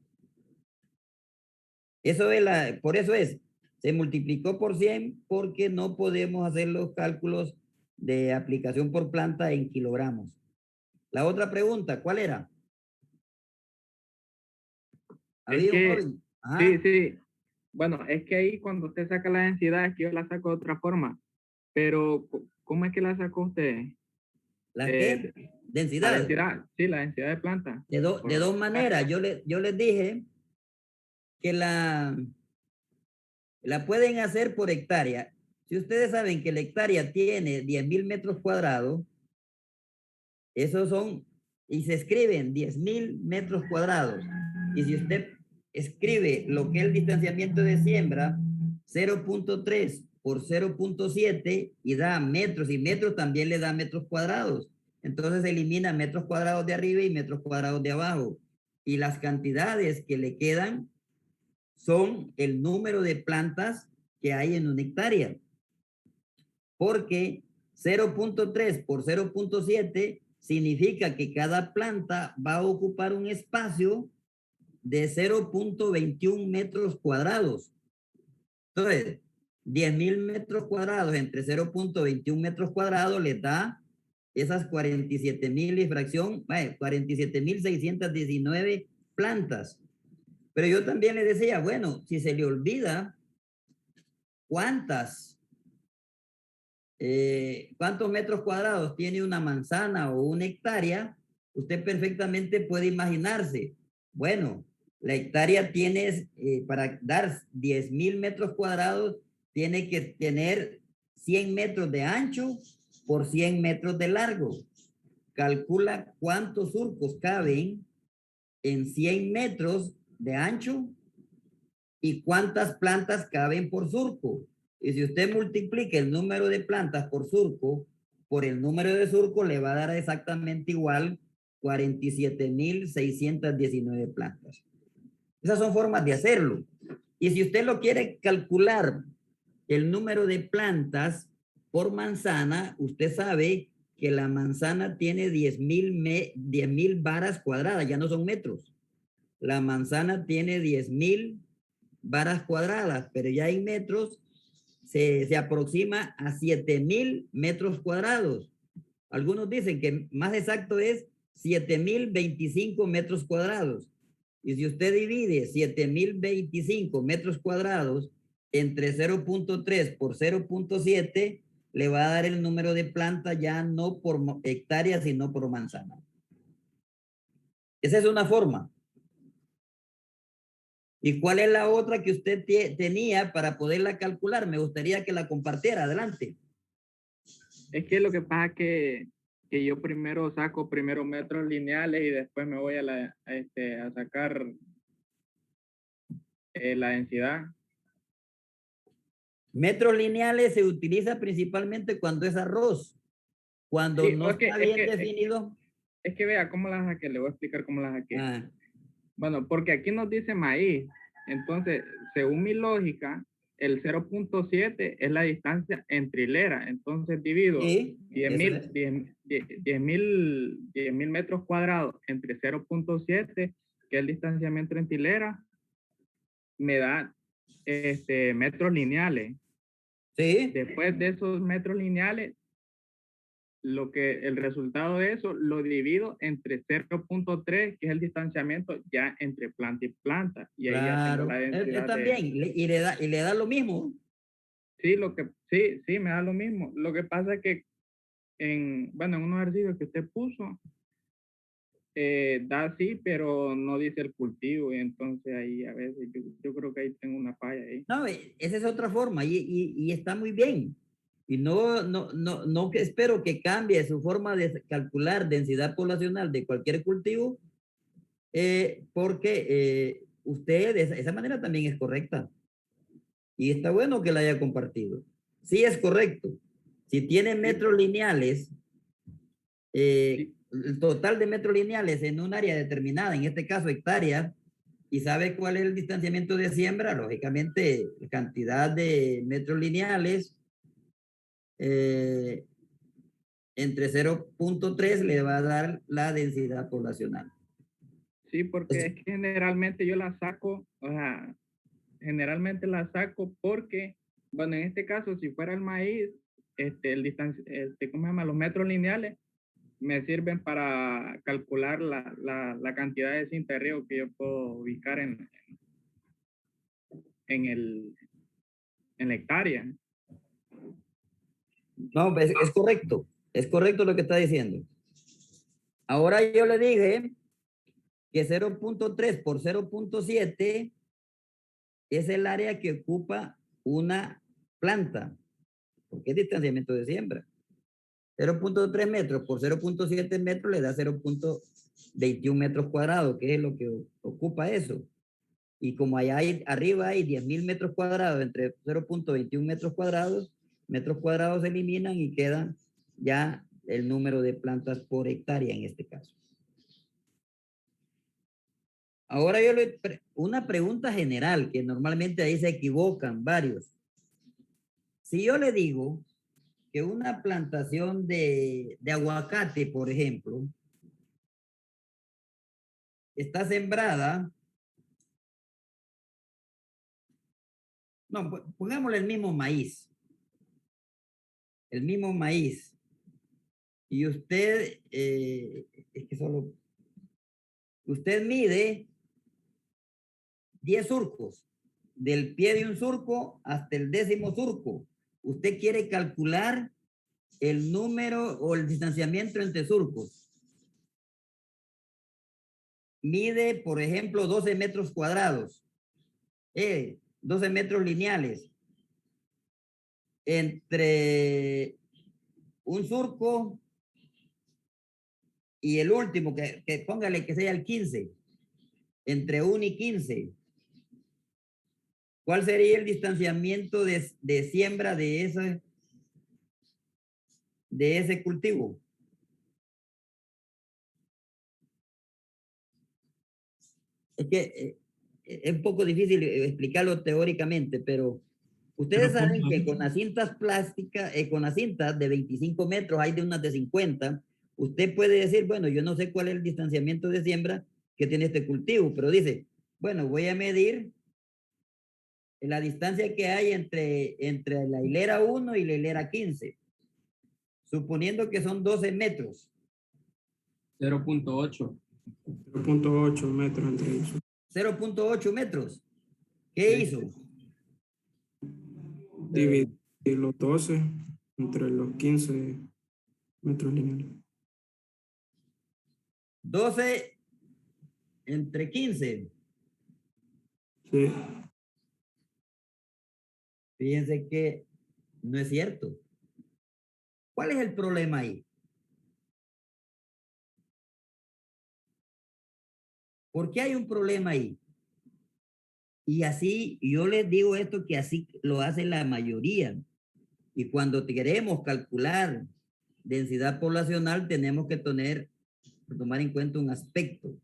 Por eso se multiplicó por 100 porque no podemos hacer los cálculos de aplicación por planta en kilogramos. La otra pregunta, ¿cuál era? Es Había un que, joven. Ajá. sí, sí. Bueno, es que ahí cuando usted saca la densidad, es que yo la saco de otra forma. Pero, ¿cómo es que la sacó usted? ¿La Eh, qué? la Densidad. densidad, sí, la densidad de planta. De dos maneras. Yo les dije que la pueden hacer por hectárea. Si ustedes saben que la hectárea tiene 10,000 metros cuadrados, esos son, y se escriben 10,000 metros cuadrados. Y si usted escribe lo que es el distanciamiento de siembra, 0.3 por 0.7 y da metros, y metros también le da metros cuadrados. Entonces elimina metros cuadrados de arriba y metros cuadrados de abajo. Y las cantidades que le quedan son el número de plantas que hay en una hectárea. Porque 0.3 por 0.7 significa que cada planta va a ocupar un espacio de 0.21 metros cuadrados. Entonces, 10,000 metros cuadrados entre 0.21 metros cuadrados les da esas 47,000 y fracción, 47,619 plantas. Pero yo también le decía, bueno, si se le olvida cuántos metros cuadrados tiene una manzana o una hectárea, usted perfectamente puede imaginarse, bueno, la hectárea tiene, para dar 10,000 metros cuadrados, tiene que tener 100 metros de ancho por 100 metros de largo. Calcula cuántos surcos caben en 100 metros de ancho y cuántas plantas caben por surco. Y si usted multiplica el número de plantas por surco por el número de surcos, le va a dar exactamente igual 47,619 plantas. Esas son formas de hacerlo. Y si usted lo quiere calcular el número de plantas por manzana, usted sabe que la manzana tiene 10,000 varas cuadradas, ya no son metros. La manzana tiene 10,000 varas cuadradas, pero ya en metros se aproxima a 7,000 metros cuadrados. Algunos dicen que más exacto es 7,025 metros cuadrados. Y si usted divide 7,025 metros cuadrados entre 0.3 por 0.7, le va a dar el número de plantas ya no por hectárea, sino por manzana. Esa es una forma. ¿Y cuál es la otra que usted tenía para poderla calcular? Me gustaría que la compartiera. Adelante. Es que lo que pasa es que yo primero saco metros lineales y después me voy a sacar la densidad. Metros lineales se utiliza principalmente cuando es arroz. Cuando Sí, no está bien definido. Es que vea cómo la saqué, le voy a explicar cómo la saqué. Ah. Bueno, porque aquí nos dice maíz. Entonces, según mi lógica, el 0.7 es la distancia entre hileras. Entonces divido Sí, 10,000 metros cuadrados entre 0.7, que es el distanciamiento entre hileras, me da metros lineales. Sí. Después de esos metros lineales, el resultado de eso lo divido entre 0.3, que es el distanciamiento ya entre planta y planta. Y ahí ya tengo la densidad. También, y le da lo mismo. Sí, sí, me da lo mismo. Lo que pasa es que en unos ejercicios que usted puso, da sí, pero no dice el cultivo. Y entonces ahí a veces yo creo que ahí tengo una falla ahí. No, esa es otra forma y está muy bien. Y no espero que cambie su forma de calcular densidad poblacional de cualquier cultivo, porque usted, esa manera también es correcta. Y está bueno que la haya compartido. Sí es correcto. Si tiene metros lineales, Sí. el total de metros lineales en un área determinada, en este caso hectáreas, y sabe cuál es el distanciamiento de siembra, lógicamente cantidad de metros lineales entre 0.3 le va a dar la densidad poblacional. Sí, porque es que generalmente yo la saco, o sea, generalmente la saco porque, bueno, en este caso, si fuera el maíz, ¿cómo se llama? Los metros lineales me sirven para calcular la cantidad de cinta de riego que yo puedo ubicar en la hectárea. No, es correcto lo que está diciendo. Ahora yo le dije que 0.3 por 0.7 es el área que ocupa una planta, porque es distanciamiento de siembra. 0.3 metros por 0.7 metros le da 0.21 metros cuadrados, que es lo que ocupa eso. Y como allá arriba hay 10.000 metros cuadrados, entre 0.21 metros cuadrados se eliminan y quedan ya el número de plantas por hectárea en este caso. Ahora una pregunta general, que normalmente ahí se equivocan varios. Si yo le digo que una plantación de aguacate, por ejemplo, está sembrada, no, pongámosle el mismo maíz, y usted, es que solo, usted mide 10 surcos, del pie de un surco hasta el 10º surco. Usted quiere calcular el número o el distanciamiento entre surcos. Mide, por ejemplo, 12 metros cuadrados, 12 metros lineales, entre un surco y el último, que póngale que sea el 15, entre 1 y 15. ¿Cuál sería el distanciamiento de siembra de ese cultivo? Es que es un poco difícil explicarlo teóricamente, pero ustedes saben que con las cintas plásticas, con las cintas de 25 metros, hay de unas de 50, usted puede decir, bueno, yo no sé cuál es el distanciamiento de siembra que tiene este cultivo, pero dice, bueno, voy a medir la distancia que hay entre la hilera 1 y la hilera 15, suponiendo que son 12 metros. 0.8. 0.8 metros entre ellos. 0.8 metros. ¿Qué hizo? Dividir los 12 entre los 15 metros lineales. 12 entre 15. Sí. Fíjense que no es cierto. ¿Cuál es el problema ahí? ¿Por qué hay un problema ahí? Y así, yo les digo esto, que así lo hace la mayoría. Y cuando queremos calcular densidad poblacional, tenemos que tomar en cuenta un aspecto.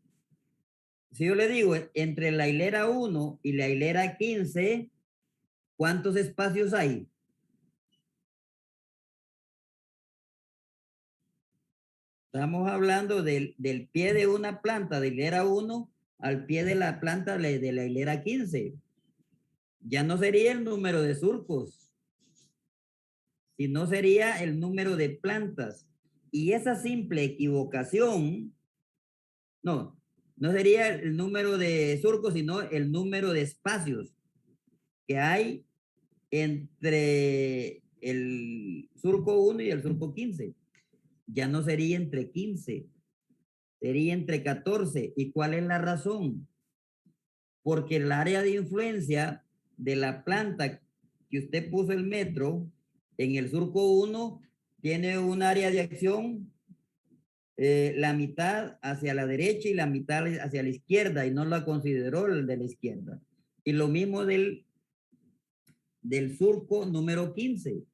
Si yo le digo, entre la hilera 1 y la hilera 15, ¿cuántos espacios hay? Estamos hablando del pie de una planta de hilera 1 al pie de la planta de la hilera 15. Ya no sería el número de surcos, sino sería el número de plantas. Y esa simple equivocación, no sería el número de surcos, sino el número de espacios que hay entre el surco 1 y el surco 15. Ya no sería entre 15, sería entre 14. ¿Y cuál es la razón? Porque el área de influencia de la planta que usted puso el metro en el surco 1 tiene un área de acción, la mitad hacia la derecha y la mitad hacia la izquierda, y no la consideró el de la izquierda. Y lo mismo del surco número 15.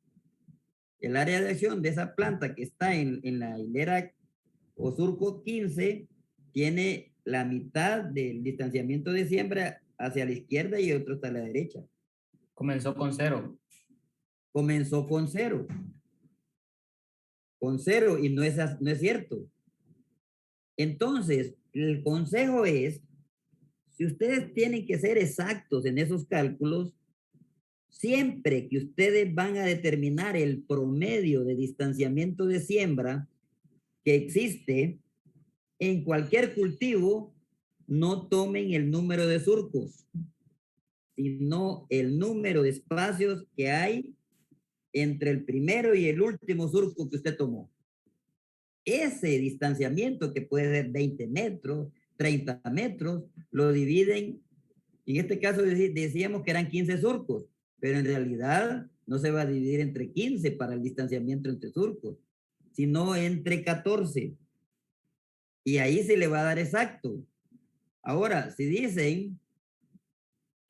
El área de acción de esa planta que está en la hilera o surco 15 tiene la mitad del distanciamiento de siembra hacia la izquierda y otro hasta la derecha. Comenzó con 0. Comenzó con 0. Con 0, y no es cierto. Entonces, el consejo es, si ustedes tienen que ser exactos en esos cálculos, siempre que ustedes van a determinar el promedio de distanciamiento de siembra que existe en cualquier cultivo, no tomen el número de surcos, sino el número de espacios que hay entre el primero y el último surco que usted tomó. Ese distanciamiento, que puede ser 20 metros, 30 metros, lo dividen. En este caso decíamos que eran 15 surcos, pero en realidad no se va a dividir entre 15 para el distanciamiento entre surcos, sino entre 14. Y ahí se le va a dar exacto. Ahora, si dicen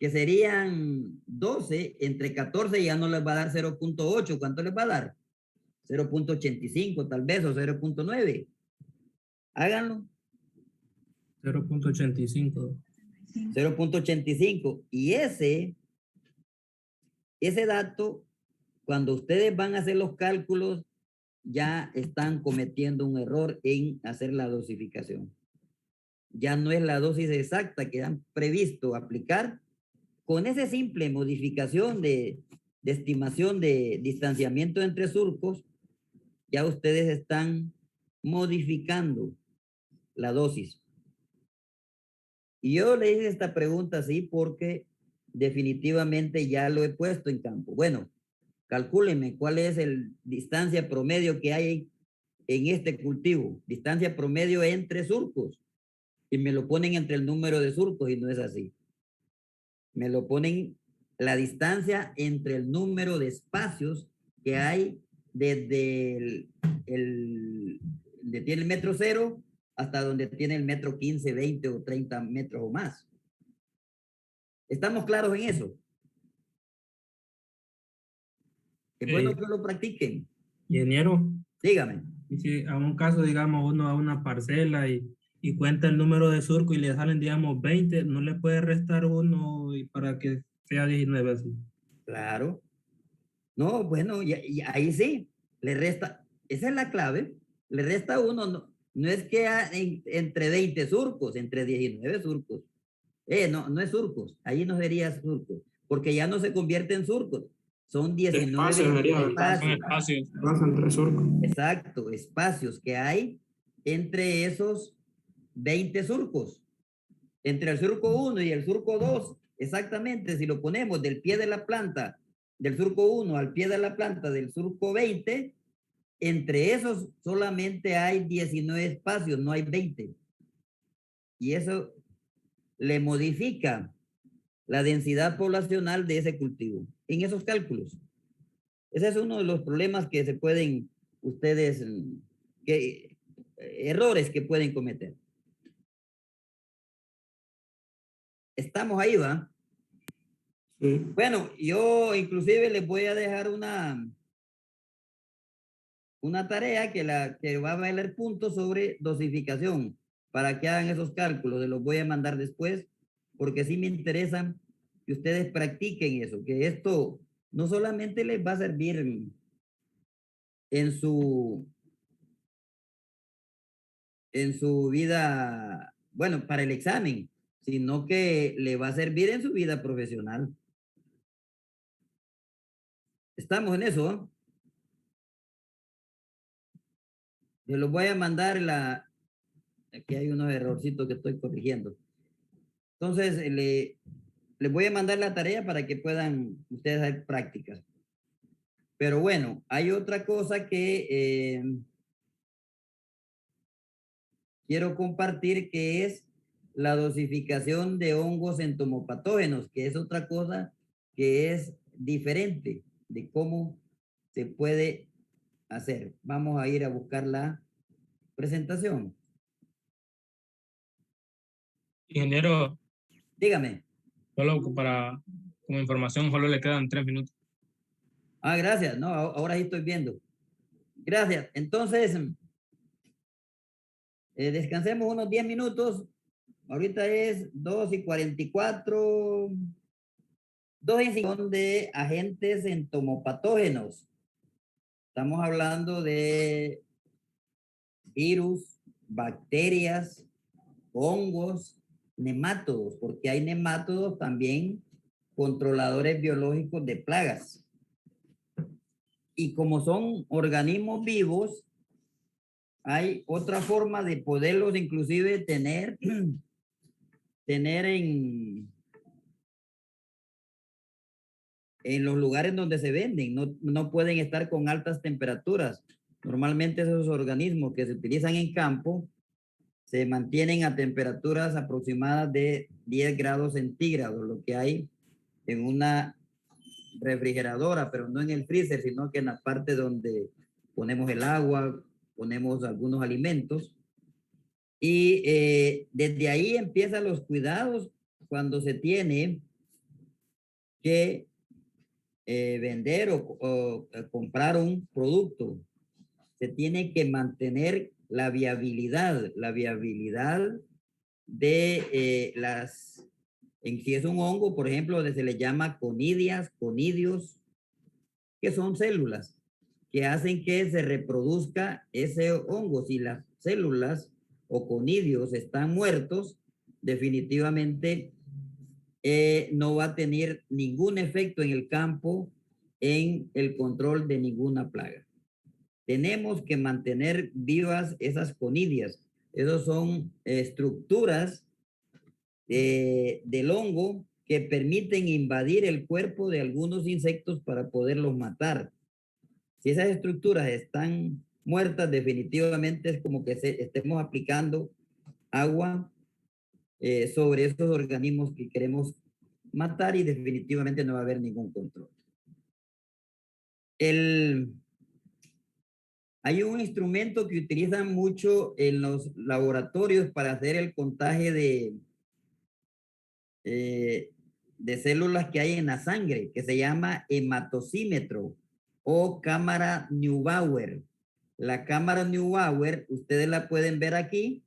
que serían 12, entre 14 ya no les va a dar 0.8. ¿Cuánto les va a dar? 0.85 tal vez, o 0.9. Háganlo. 0.85. 0.85. Y ese dato, cuando ustedes van a hacer los cálculos, ya están cometiendo un error en hacer la dosificación. Ya no es la dosis exacta que han previsto aplicar. Con esa simple modificación de estimación de distanciamiento entre surcos, ya ustedes están modificando la dosis. Y yo le hice esta pregunta así porque definitivamente ya lo he puesto en campo. Bueno, calcúlenme cuál es el distancia promedio que hay en este cultivo. Distancia promedio entre surcos. Y me lo ponen entre el número de surcos y no es así. Me lo ponen la distancia entre el número de espacios que hay desde donde tiene el metro 0 hasta donde tiene el metro 15, 20 o 30 metros o más. ¿Estamos claros en eso? Es bueno que lo practiquen. Ingeniero, Dígame. y si a un caso, digamos, uno a una parcela y cuenta el número de surco y le salen, digamos, 20, ¿no le puede restar uno y para que sea 19 así? Claro. No, bueno, y ahí sí, le resta, esa es la clave, le resta uno, no es que entre 20 surcos, entre 19 surcos. No es surcos, ahí no sería surcos, porque ya no se convierte en surcos, son 19 espacios. Pasan 3 surcos. Exacto, espacios que hay entre esos 20 surcos. Entre el surco 1 y el surco 2, exactamente, si lo ponemos del pie de la planta del surco 1 al pie de la planta del surco 20, entre esos solamente hay 19 espacios, no hay 20. Y eso le modifica la densidad poblacional de ese cultivo en esos cálculos. Ese es uno de los problemas que se pueden ustedes, errores que pueden cometer. Estamos ahí, ¿va? Sí. Bueno, yo inclusive les voy a dejar una tarea que va a valer puntos sobre dosificación para que hagan esos cálculos. Se los voy a mandar después porque sí me interesa que ustedes practiquen eso, que esto no solamente les va a servir en su vida, bueno, para el examen, sino que le va a servir en su vida profesional. Estamos en eso, ¿no? Se los voy a mandar aquí hay unos errorcitos que estoy corrigiendo. Entonces, les voy a mandar la tarea para que puedan ustedes hacer prácticas. Pero bueno, hay otra cosa que quiero compartir, que es la dosificación de hongos entomopatógenos, que es otra cosa que es diferente de cómo se puede hacer. Vamos a ir a buscar la presentación. Ingeniero, Dígame. solo como información, solo le quedan 3 minutos. Ah, gracias. No, ahora sí estoy viendo. Gracias. Entonces, descansemos unos 10 minutos. Ahorita es 2:44. 2:05 de agentes entomopatógenos. Estamos hablando de virus, bacterias, hongos, nemátodos, porque hay nemátodos también controladores biológicos de plagas. Y como son organismos vivos, hay otra forma de poderlos inclusive tener en los lugares donde se venden. No pueden estar con altas temperaturas. Normalmente esos organismos que se utilizan en campo se mantienen a temperaturas aproximadas de 10 grados centígrados, lo que hay en una refrigeradora, pero no en el freezer, sino que en la parte donde ponemos el agua, ponemos algunos alimentos. Y desde ahí empiezan los cuidados cuando se tiene que vender o comprar un producto. Se tiene que mantener la viabilidad de si es un hongo, por ejemplo, se le llama conidias, conidios, que son células que hacen que se reproduzca ese hongo. Si las células o conidios están muertos, definitivamente no va a tener ningún efecto en el campo en el control de ninguna plaga. Tenemos que mantener vivas esas conidias. Esas son estructuras del hongo que permiten invadir el cuerpo de algunos insectos para poderlos matar. Si esas estructuras están muertas, definitivamente es como que estemos aplicando agua sobre esos organismos que queremos matar y definitivamente no va a haber ningún control. Hay un instrumento que utilizan mucho en los laboratorios para hacer el contagio de células que hay en la sangre, que se llama hematosímetro o cámara Neubauer. La cámara Neubauer, ustedes la pueden ver aquí.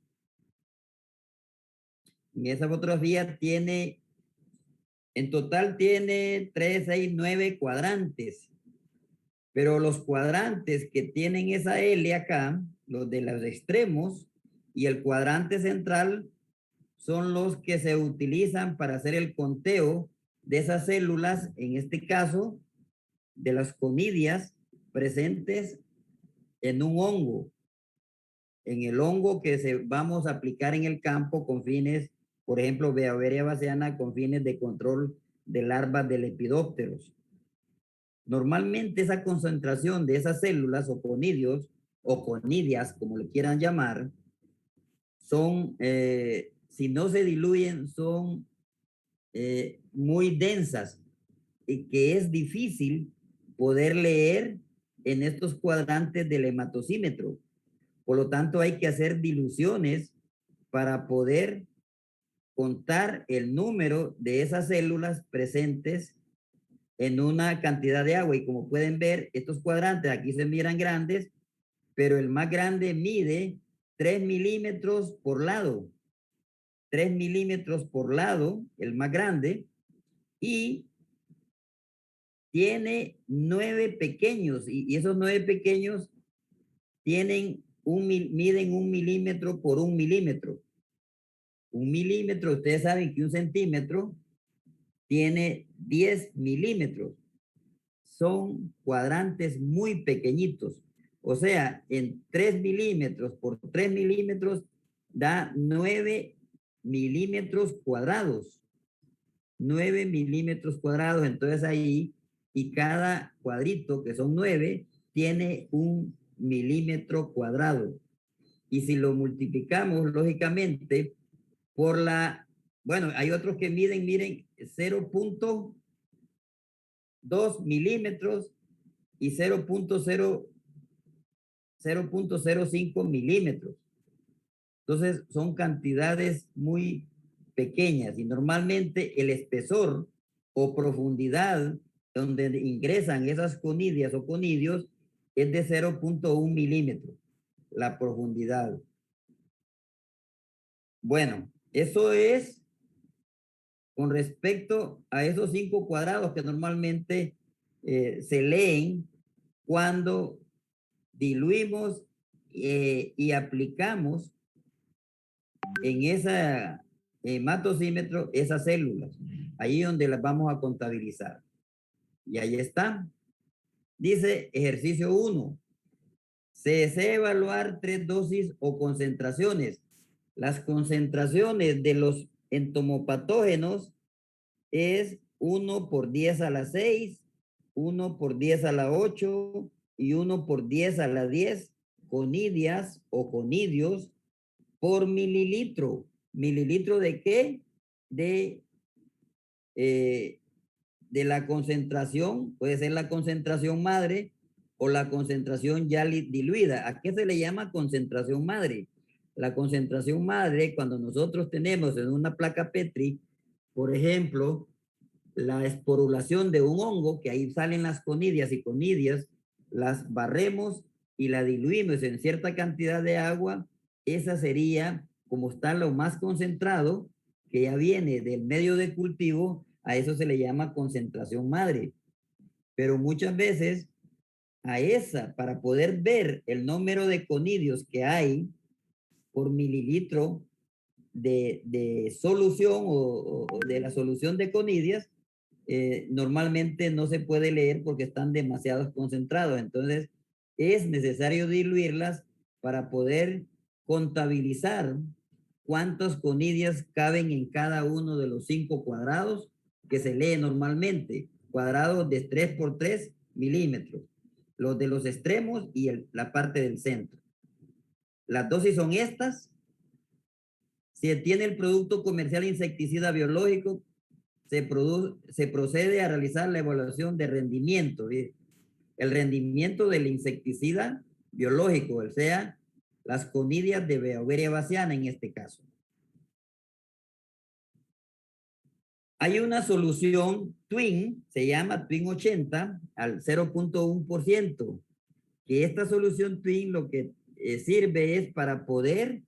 En esa fotografía en total tiene 3, 6, 9 cuadrantes. Pero los cuadrantes que tienen esa L acá, los de los extremos, y el cuadrante central son los que se utilizan para hacer el conteo de esas células, en este caso, de las conidias presentes en un hongo. En el hongo que vamos a aplicar en el campo con fines, por ejemplo, Beauveria bassiana, con fines de control de larvas de lepidópteros. Normalmente esa concentración de esas células o conidios o conidias, como le quieran llamar, son, si no se diluyen, son muy densas y que es difícil poder leer en estos cuadrantes del hematosímetro. Por lo tanto, hay que hacer diluciones para poder contar el número de esas células presentes en una cantidad de agua. Y como pueden ver, estos cuadrantes aquí se miran grandes, pero el más grande mide 3 milímetros por lado. 3 milímetros por lado, el más grande, y tiene 9 pequeños, y esos 9 pequeños miden 1 milímetro por 1 milímetro. 1 milímetro, ustedes saben que 1 centímetro tiene 10 milímetros. Son cuadrantes muy pequeñitos. O sea, en 3 milímetros por 3 milímetros da 9 milímetros cuadrados. 9 milímetros cuadrados. Entonces ahí, y cada cuadrito, que son 9, tiene 1 milímetro cuadrado. Y si lo multiplicamos, lógicamente, por bueno, hay otros que miren 0.2 milímetros y 0.05 milímetros. Entonces, son cantidades muy pequeñas y normalmente el espesor o profundidad donde ingresan esas conidias o conidios es de 0.1 milímetros, la profundidad. Bueno, eso es con respecto a esos 5 cuadrados que normalmente se leen cuando diluimos y aplicamos en ese hematosímetro esas células. Ahí donde las vamos a contabilizar. Y ahí está. Dice ejercicio 1. Se desea evaluar 3 dosis o concentraciones. Las concentraciones de los entomopatógenos es 1 por 10 a la 6, 1 por 10 a la 8 y 1 por 10 a la 10 conidias o conidios por mililitro. ¿Mililitro de qué? De la concentración, puede ser la concentración madre o la concentración ya diluida. ¿A qué se le llama concentración madre? La concentración madre, cuando nosotros tenemos en una placa Petri, por ejemplo, la esporulación de un hongo, que ahí salen las conidias y conidias, las barremos y la diluimos en cierta cantidad de agua, esa sería, como está lo más concentrado, que ya viene del medio de cultivo, a eso se le llama concentración madre. Pero muchas veces a esa, para poder ver el número de conidios que hay por mililitro de solución o de la solución de conidias, normalmente no se puede leer porque están demasiado concentrados. Entonces, es necesario diluirlas para poder contabilizar cuántas conidias caben en cada uno de los 5 cuadrados que se lee normalmente, cuadrados de 3 por 3 milímetros, los de los extremos y la parte del centro. Las dosis son estas. Si tiene el producto comercial insecticida biológico, se procede a realizar la evaluación de rendimiento. El rendimiento del insecticida biológico, o sea, las conidias de Beauveria bassiana en este caso. Hay una solución Twin, se llama Twin 80 al 0.1%, que esta solución Twin lo que sirve es para poder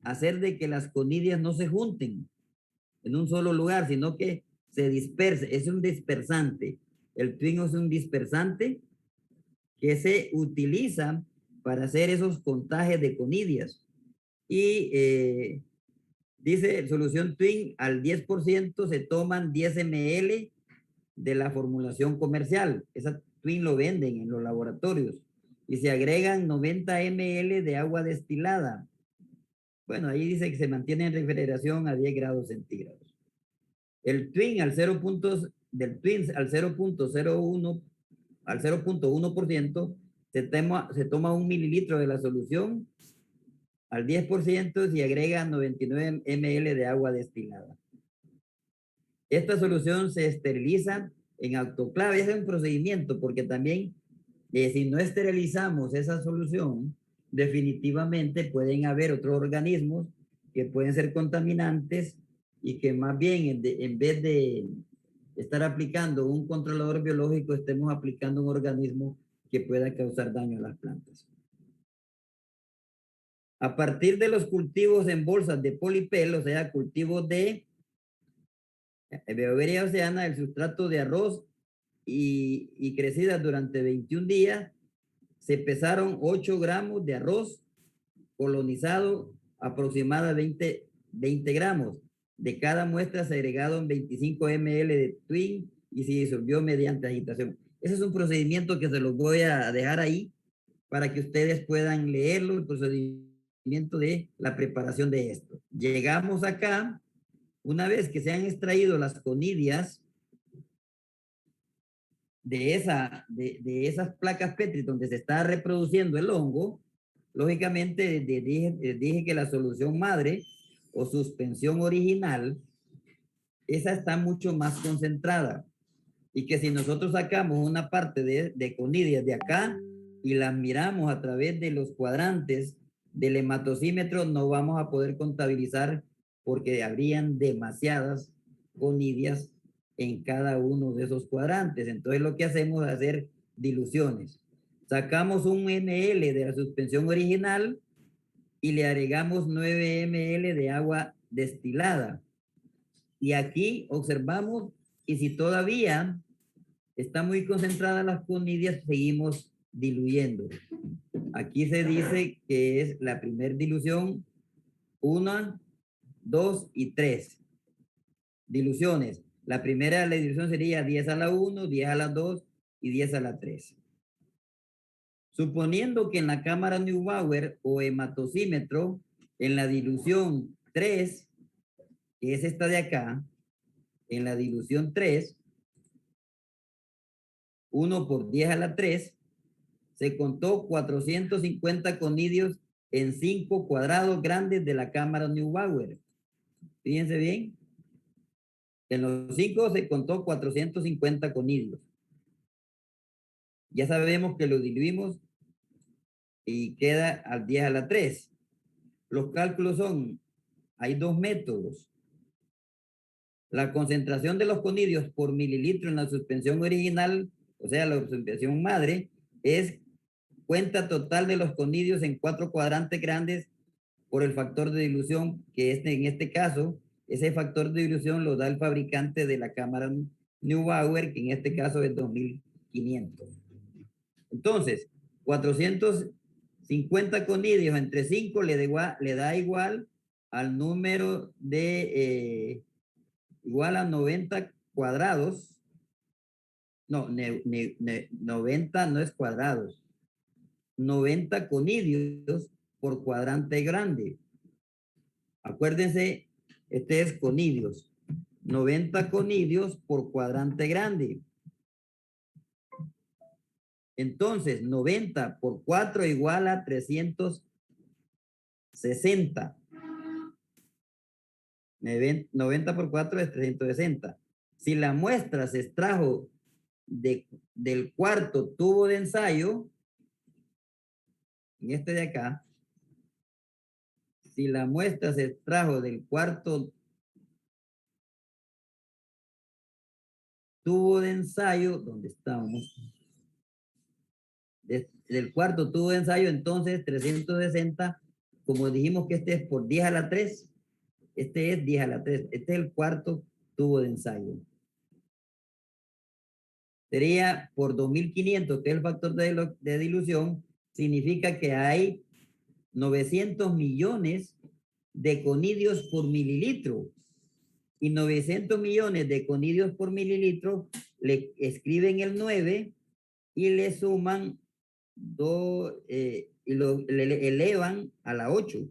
hacer de que las conidias no se junten en un solo lugar, sino que se disperse. Es un dispersante. El Twin es un dispersante que se utiliza para hacer esos contagios de conidias. Y dice solución Twin, al 10% se toman 10 ml de la formulación comercial. Esa Twin lo venden en los laboratorios. Y se agregan 90 ml de agua destilada. Bueno, ahí dice que se mantiene en refrigeración a 10 grados centígrados. El Twin del Twin al 0.01 al 0.1% se toma 1 mililitro de la solución al 10% y agrega 99 ml de agua destilada. Esta solución se esteriliza en autoclave. Ese es un procedimiento porque también si no esterilizamos esa solución, definitivamente pueden haber otros organismos que pueden ser contaminantes y que más bien en vez de estar aplicando un controlador biológico, estemos aplicando un organismo que pueda causar daño a las plantas. A partir de los cultivos en bolsas de polipel, o sea, cultivos de Beauveria bassiana, el sustrato de arroz y crecidas durante 21 días, se pesaron 8 gramos de arroz colonizado, aproximadamente 20 gramos. De cada muestra se agregaron 25 ml de Twin y se disolvió mediante agitación. Ese es un procedimiento que se los voy a dejar ahí para que ustedes puedan leerlo, el procedimiento de la preparación de esto. Llegamos acá, una vez que se han extraído las conidias de esas placas Petri donde se está reproduciendo el hongo, lógicamente dije que la solución madre o suspensión original, esa está mucho más concentrada. Y que si nosotros sacamos una parte de conidias de acá y las miramos a través de los cuadrantes del hematosímetro, no vamos a poder contabilizar porque habrían demasiadas conidias en cada uno de esos cuadrantes. Entonces lo que hacemos es hacer diluciones. Sacamos 1 ml de la suspensión original y le agregamos 9 ml de agua destilada. Y aquí observamos que si todavía está muy concentrada las conidias, seguimos diluyendo. Aquí se dice que es la primera dilución, 1, 2 y 3 diluciones. La primera dilución sería 10 a la 1, 10 a la 2 y 10 a la 3. Suponiendo que en la cámara Neubauer o hematosímetro, en la dilución 3, que es esta de acá, en la dilución 3, 1 por 10 a la 3, se contó 450 conidios en 5 cuadrados grandes de la cámara Neubauer. Fíjense bien. En los 5 se contó 450 conidios. Ya sabemos que lo diluimos y queda al 10 a la 3. Los cálculos son, hay dos métodos. La concentración de los conidios por mililitro en la suspensión original, o sea, la suspensión madre, es cuenta total de los conidios en 4 cuadrantes grandes por el factor de dilución, que en este caso, ese factor de dilución lo da el fabricante de la cámara Neubauer, que en este caso es 2500. Entonces, 450 conidios entre 5 le da igual al número de, igual a 90 cuadrados. No, 90 no es cuadrados. 90 conidios por cuadrante grande. Acuérdense, este es conidios. 90 conidios por cuadrante grande. Entonces, 90 por 4 igual a 360. 90 por 4 es 360. Si la muestra se extrajo del cuarto tubo de ensayo, en este de acá, si la muestra se extrajo del cuarto tubo de ensayo, ¿dónde estábamos? Del cuarto tubo de ensayo, entonces 360, como dijimos que este es por 10 a la 3, este es 10 a la 3, este es el cuarto tubo de ensayo. Sería por 2500, que es el factor de dilución, significa que hay 900 millones de conidios por mililitro. Y 900 millones de conidios por mililitro le escriben el 9 y le suman 2 y le elevan a la 8.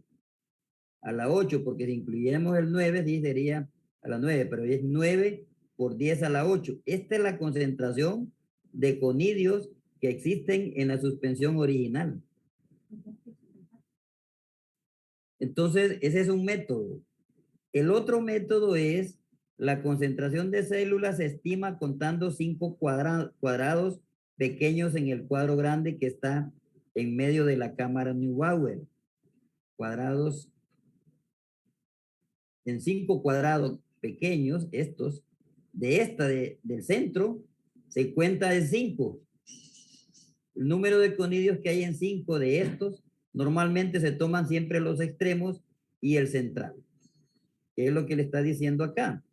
A la 8, porque si incluyéramos el 9, sí sería a la 9, pero es 9 por 10 a la 8. Esta es la concentración de conidios que existen en la suspensión original. Entonces, ese es un método. El otro método es la concentración de células se estima contando 5 cuadrados pequeños en el cuadro grande que está en medio de la cámara Neubauer. Cuadrados en 5 cuadrados pequeños, estos, del centro, se cuenta de 5. El número de conidios que hay en 5 de estos, normalmente se toman siempre los extremos y el central. ¿Qué es lo que le está diciendo acá?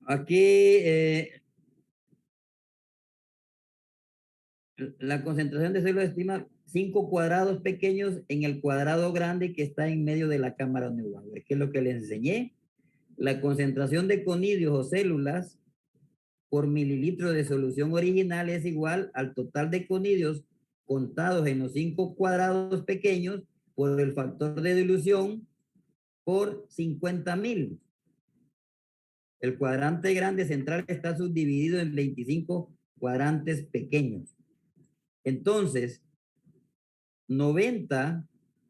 Aquí la concentración de células estima 5 cuadrados pequeños en el cuadrado grande que está en medio de la cámara Neubauer. ¿Qué es lo que les enseñé? La concentración de conidios o células por mililitro de solución original es igual al total de conidios contados en los 5 cuadrados pequeños por el factor de dilución por 50,000. El cuadrante grande central está subdividido en 25 cuadrantes pequeños. Entonces, 90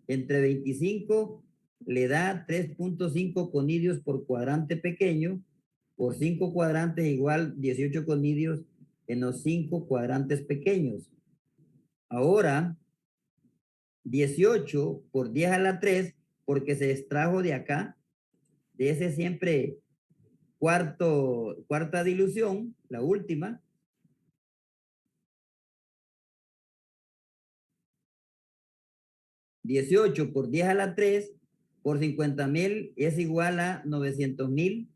entre 25 le da 3.5 conidios por cuadrante pequeño, por 5 cuadrantes igual 18 conidios en los 5 cuadrantes pequeños. Ahora, 18 por 10 a la 3, porque se extrajo de acá, de ese siempre cuarta dilución, la última. $18 por 10 a la 3 por 50,000 es igual a 900,000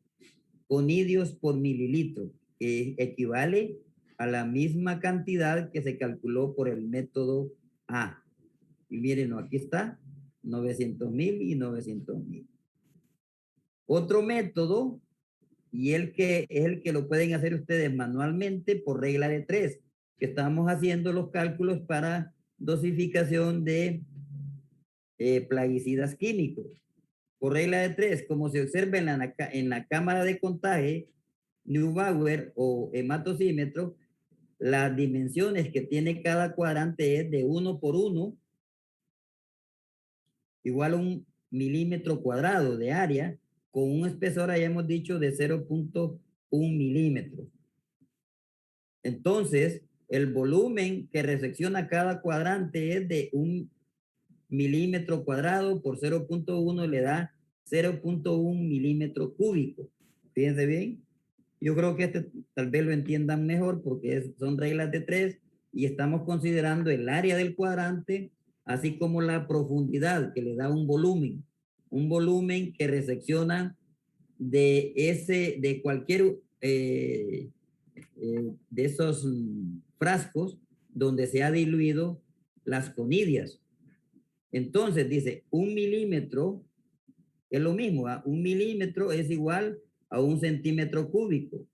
conidios por mililitro, que equivale a la misma cantidad que se calculó por el método A. Y miren, aquí está, 900,000 y 900,000. Otro método, y el que es el que lo pueden hacer ustedes manualmente por regla de 3, que estamos haciendo los cálculos para dosificación de plaguicidas químicos. Por regla de 3, como se observa en la cámara de contaje, Neubauer o hematosímetro, las dimensiones que tiene cada cuadrante es de 1 por 1, igual a 1 milímetro cuadrado de área, con un espesor, ya hemos dicho, de 0.1 milímetros. Entonces, el volumen que resecciona cada cuadrante es de 1 milímetro cuadrado por 0.1, le da 0.1 milímetro cúbico. Fíjense bien. Yo creo que este tal vez lo entiendan mejor porque son reglas de 3 y estamos considerando el área del cuadrante, así como la profundidad que le da un volumen que resecciona de cualquier de esos frascos donde se ha diluido las conidias. Entonces dice 1 milímetro es lo mismo, ¿eh? 1 milímetro es igual a 1 centímetro cúbico.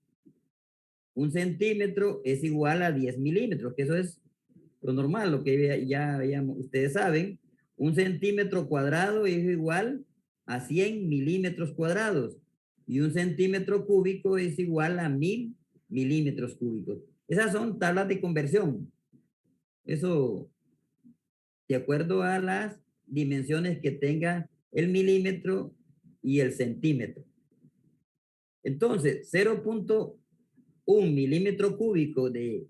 1 centímetro es igual a 10 milímetros, que eso es lo normal, lo que ya ustedes saben. 1 centímetro cuadrado es igual a 100 milímetros cuadrados y 1 centímetro cúbico es igual a 1000 milímetros cúbicos. Esas son tablas de conversión. Eso, de acuerdo a las dimensiones que tenga el milímetro y el centímetro. Entonces, 0.1 milímetro cúbico de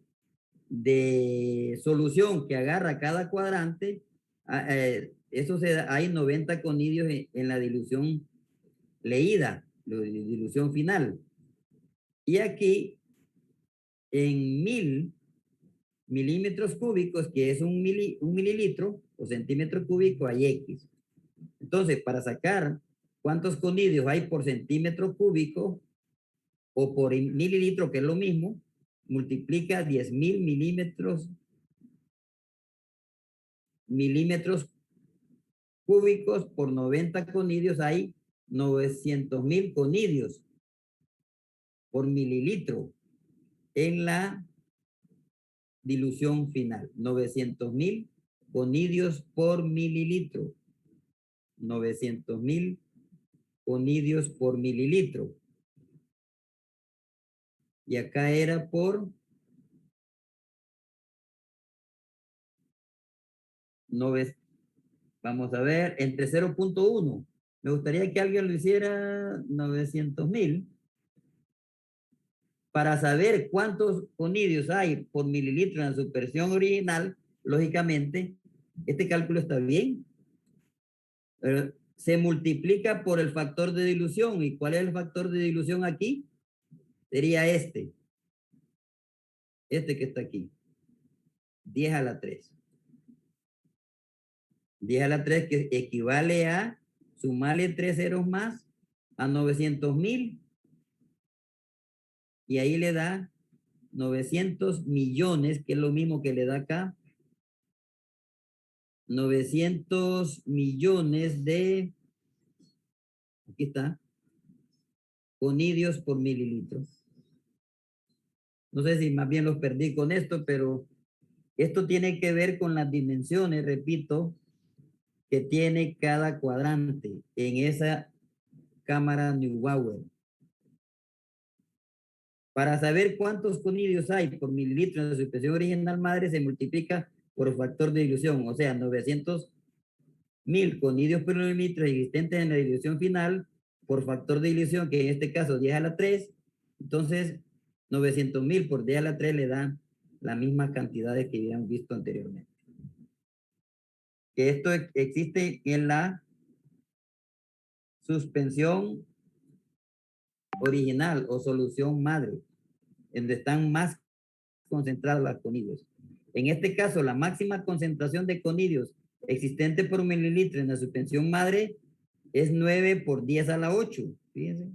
solución que agarra cada cuadrante, eso se da, hay 90 conidios en la dilución leída, la dilución final. Y aquí, en 1000 milímetros cúbicos, que es un mililitro o centímetro cúbico, hay X. Entonces, para sacar cuántos conidios hay por centímetro cúbico o por mililitro, que es lo mismo, multiplica 10,000 milímetros cúbicos por 90 conidios, hay 900,000 conidios por mililitro en la dilución final. 900,000 conidios por mililitro. 900,000 conidios por mililitro. Y acá era por 9, vamos a ver, entre 0.1. Me gustaría que alguien lo hiciera 900,000 para saber cuántos conidios hay por mililitro en la suspensión original. Lógicamente, este cálculo está bien. Se multiplica por el factor de dilución. ¿Y cuál es el factor de dilución aquí? Sería este que está aquí, 10 a la 3. 10 a la 3 que equivale a sumarle 3 ceros más a 900,000 y ahí le da 900 millones, que es lo mismo que le da acá. 900 millones de, aquí está, conidios por mililitro. No sé si más bien los perdí con esto, pero esto tiene que ver con las dimensiones, repito, que tiene cada cuadrante en esa cámara Neubauer. Para saber cuántos conidios hay por mililitro en la suspensión original madre, se multiplica por el factor de dilución, o sea, 900,000 conidios por mililitro existentes en la dilución final por factor de dilución, que en este caso 10 a la 3. Entonces, 900,000 por 10 a la 3 le da la misma cantidad que habíamos visto anteriormente. Que esto existe en la suspensión original o solución madre, donde están más concentrados los conidios. En este caso, la máxima concentración de conidios existente por mililitro en la suspensión madre es 9 por 10 a la 8. Fíjense.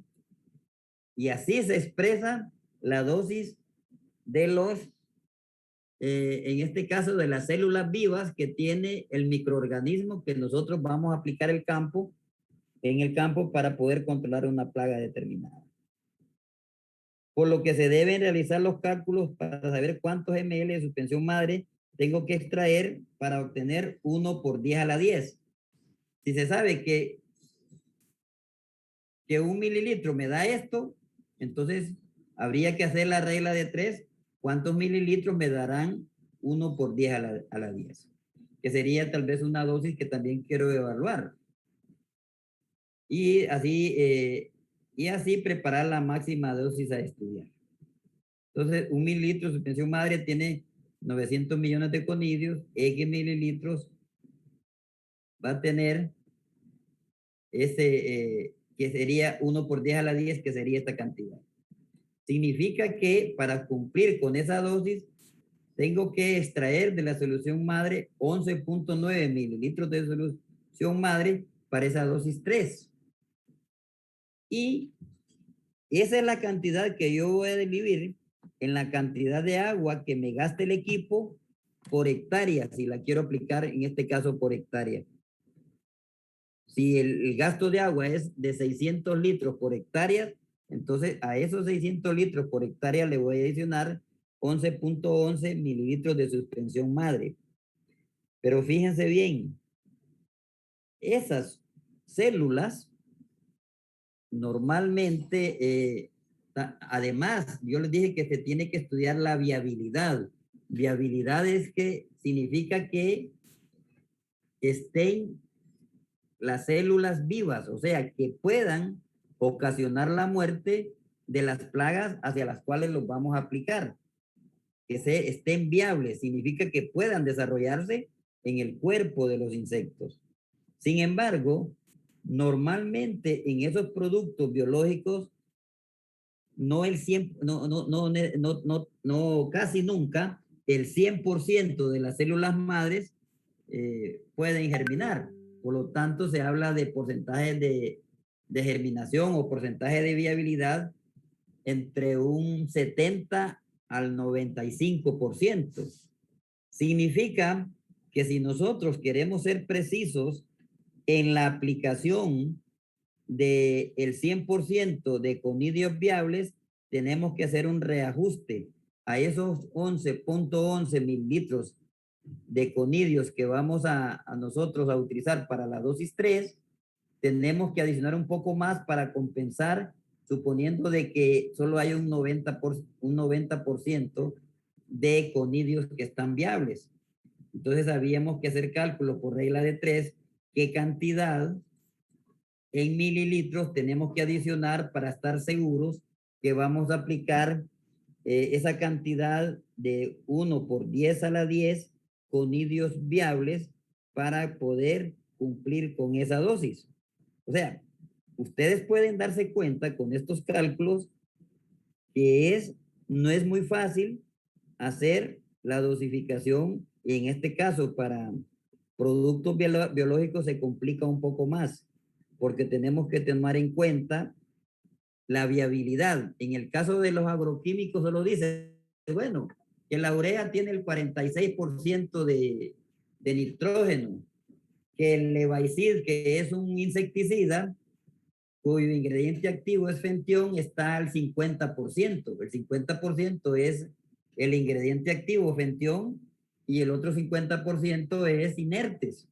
Y así se expresa la dosis de los, en este caso, de las células vivas que tiene el microorganismo que nosotros vamos a aplicar en el campo para poder controlar una plaga determinada. por lo que se deben realizar los cálculos para saber cuántos ml de suspensión madre tengo que extraer para obtener 1 por 10 a la 10. Si se sabe que 1 mililitro me da esto, entonces habría que hacer la regla de 3. ¿Cuántos mililitros me darán 1 por 10 a la 10? Que sería tal vez una dosis que también quiero evaluar. Y así preparar la máxima dosis a estudiar. Entonces, 1 mililitro de suspensión madre tiene 900 millones de conidios. X mililitros va a tener que sería 1 por 10 a la 10, que sería esta cantidad. Significa que para cumplir con esa dosis, tengo que extraer de la solución madre 11.9 mililitros de solución madre para esa dosis 3. Y esa es la cantidad que yo voy a dividir en la cantidad de agua que me gaste el equipo por hectárea, si la quiero aplicar en este caso por hectárea. Si el gasto de agua es de 600 litros por hectárea, entonces a esos 600 litros por hectárea le voy a adicionar 11.11 mililitros de suspensión madre. Pero fíjense bien, esas células normalmente, además, yo les dije que se tiene que estudiar la viabilidad. Viabilidad es que significa que estén las células vivas, o sea, que puedan ocasionar la muerte de las plagas hacia las cuales los vamos a aplicar. Que estén viables, significa que puedan desarrollarse en el cuerpo de los insectos. Sin embargo, normalmente en esos productos biológicos, casi nunca el 100% de las células madres pueden germinar. Por lo tanto, se habla de porcentajes de germinación o porcentaje de viabilidad entre un 70 al 95%. Significa que si nosotros queremos ser precisos en la aplicación del 100% de conidios viables, tenemos que hacer un reajuste a esos 11.11 mililitros de conidios que vamos a nosotros a utilizar para la dosis 3. Tenemos que adicionar un poco más para compensar, suponiendo de que solo hay un 90% de conidios que están viables. Entonces habíamos que hacer cálculo por regla de 3, qué cantidad en mililitros tenemos que adicionar para estar seguros que vamos a aplicar esa cantidad de 1 por 10 a la 10 conidios viables para poder cumplir con esa dosis. O sea, ustedes pueden darse cuenta con estos cálculos que no es muy fácil hacer la dosificación, y en este caso para productos biológicos se complica un poco más, porque tenemos que tomar en cuenta la viabilidad. En el caso de los agroquímicos solo dice, bueno, que la urea tiene el 46% de nitrógeno, que el Levacid, que es un insecticida, cuyo ingrediente activo es fentión, está al 50%. El 50% es el ingrediente activo, fentión, y el otro 50% es inertes.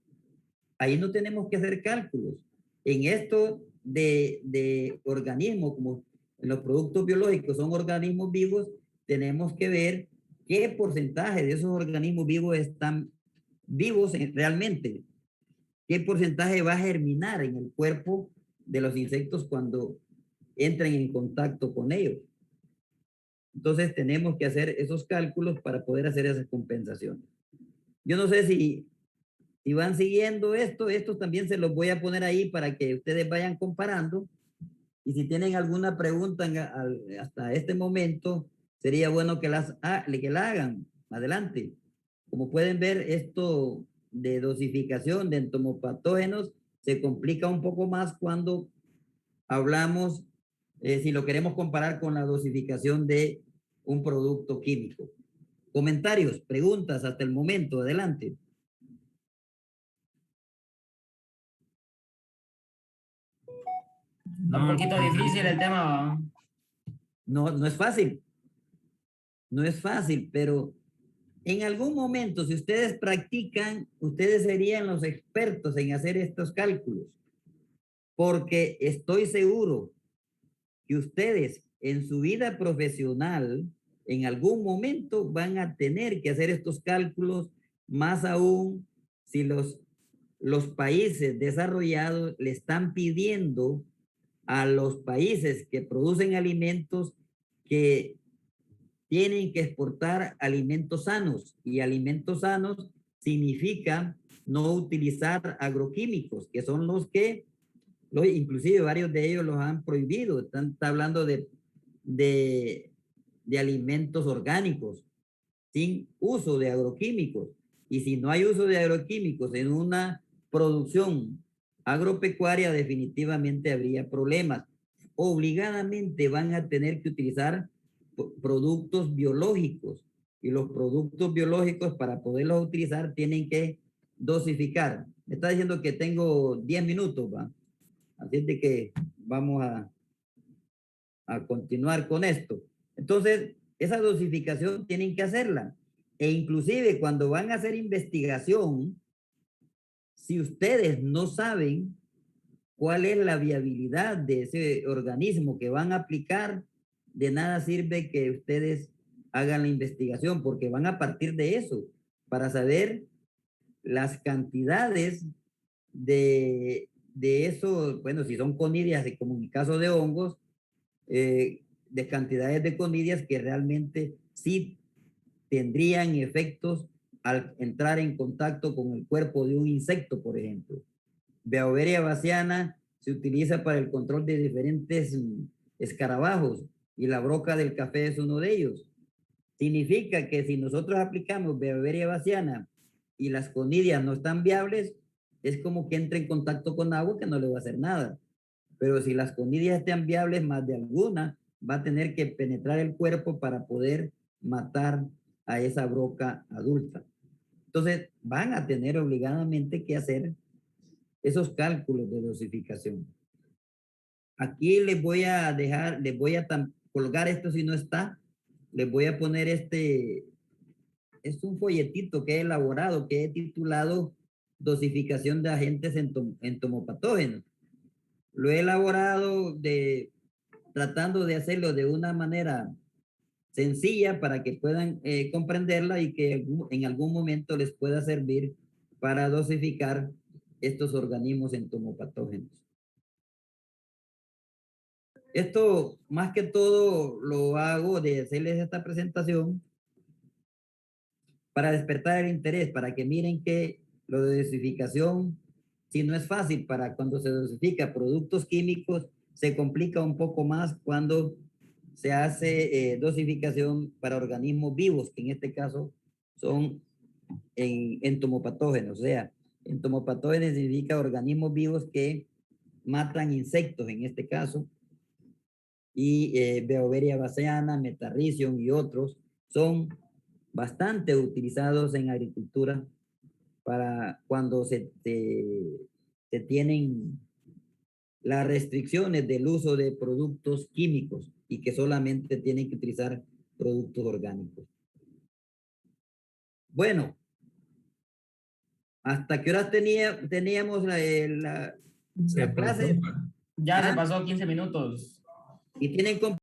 Ahí no tenemos que hacer cálculos. En esto de organismos, como en los productos biológicos son organismos vivos, tenemos que ver qué porcentaje de esos organismos vivos están vivos realmente. ¿Qué porcentaje va a germinar en el cuerpo de los insectos cuando entren en contacto con ellos? Entonces tenemos que hacer esos cálculos para poder hacer esas compensaciones. Yo no sé si van siguiendo estos también se los voy a poner ahí para que ustedes vayan comparando. Y si tienen alguna pregunta hasta este momento, sería bueno que la hagan. Adelante. Como pueden ver, esto de dosificación de entomopatógenos se complica un poco más cuando hablamos, si lo queremos comparar con la dosificación de un producto químico. Comentarios, preguntas hasta el momento, adelante. Un poquito difícil el tema. No, no es fácil. No es fácil, pero en algún momento, si ustedes practican, ustedes serían los expertos en hacer estos cálculos, porque estoy seguro que ustedes en su vida profesional, en algún momento van a tener que hacer estos cálculos, más aún si los países desarrollados le están pidiendo a los países que producen alimentos que tienen que exportar alimentos sanos, y alimentos sanos significa no utilizar agroquímicos, que son los que, inclusive varios de ellos los han prohibido. Está hablando de alimentos orgánicos sin uso de agroquímicos. Y si no hay uso de agroquímicos en una producción agropecuaria, definitivamente habría problemas. Obligadamente van a tener que utilizar productos biológicos, y los productos biológicos, para poderlos utilizar, tienen que dosificar. Me está diciendo que tengo 10 minutos, ¿va? Así de que vamos a continuar con esto. Entonces, esa dosificación tienen que hacerla. E inclusive cuando van a hacer investigación, si ustedes no saben cuál es la viabilidad de ese organismo que van a aplicar, de nada sirve que ustedes hagan la investigación, porque van a partir de eso para saber las cantidades de eso. Bueno, si son conidias, como en el caso de hongos, de cantidades de conidias que realmente sí tendrían efectos al entrar en contacto con el cuerpo de un insecto, por ejemplo. Beauveria bassiana se utiliza para el control de diferentes escarabajos, y la broca del café es uno de ellos. Significa que si nosotros aplicamos Beauveria bassiana y las conidias no están viables, es como que entre en contacto con agua, que no le va a hacer nada. Pero si las conidias están viables, más de alguna va a tener que penetrar el cuerpo para poder matar a esa broca adulta. Entonces van a tener obligadamente que hacer esos cálculos de dosificación. Aquí les voy a dejar, les voy a colgar esto si no está, les voy a poner es un folletito que he elaborado, que he titulado Dosificación de agentes entomopatógenos. Lo he elaborado tratando de hacerlo de una manera sencilla para que puedan comprenderla, y que en algún momento les pueda servir para dosificar estos organismos entomopatógenos. Esto, más que todo, lo hago de hacerles esta presentación para despertar el interés, para que miren que lo de dosificación, si no es fácil para cuando se dosifica productos químicos, se complica un poco más cuando se hace dosificación para organismos vivos, que en este caso son entomopatógenos. O sea, entomopatógenos significa organismos vivos que matan insectos en este caso, y Beauveria bassiana, Metarrhizium y otros son bastante utilizados en agricultura para cuando se tienen las restricciones del uso de productos químicos y que solamente tienen que utilizar productos orgánicos. Bueno, ¿hasta qué horas teníamos la clase? Ya se pasó 15 minutos. Y tienen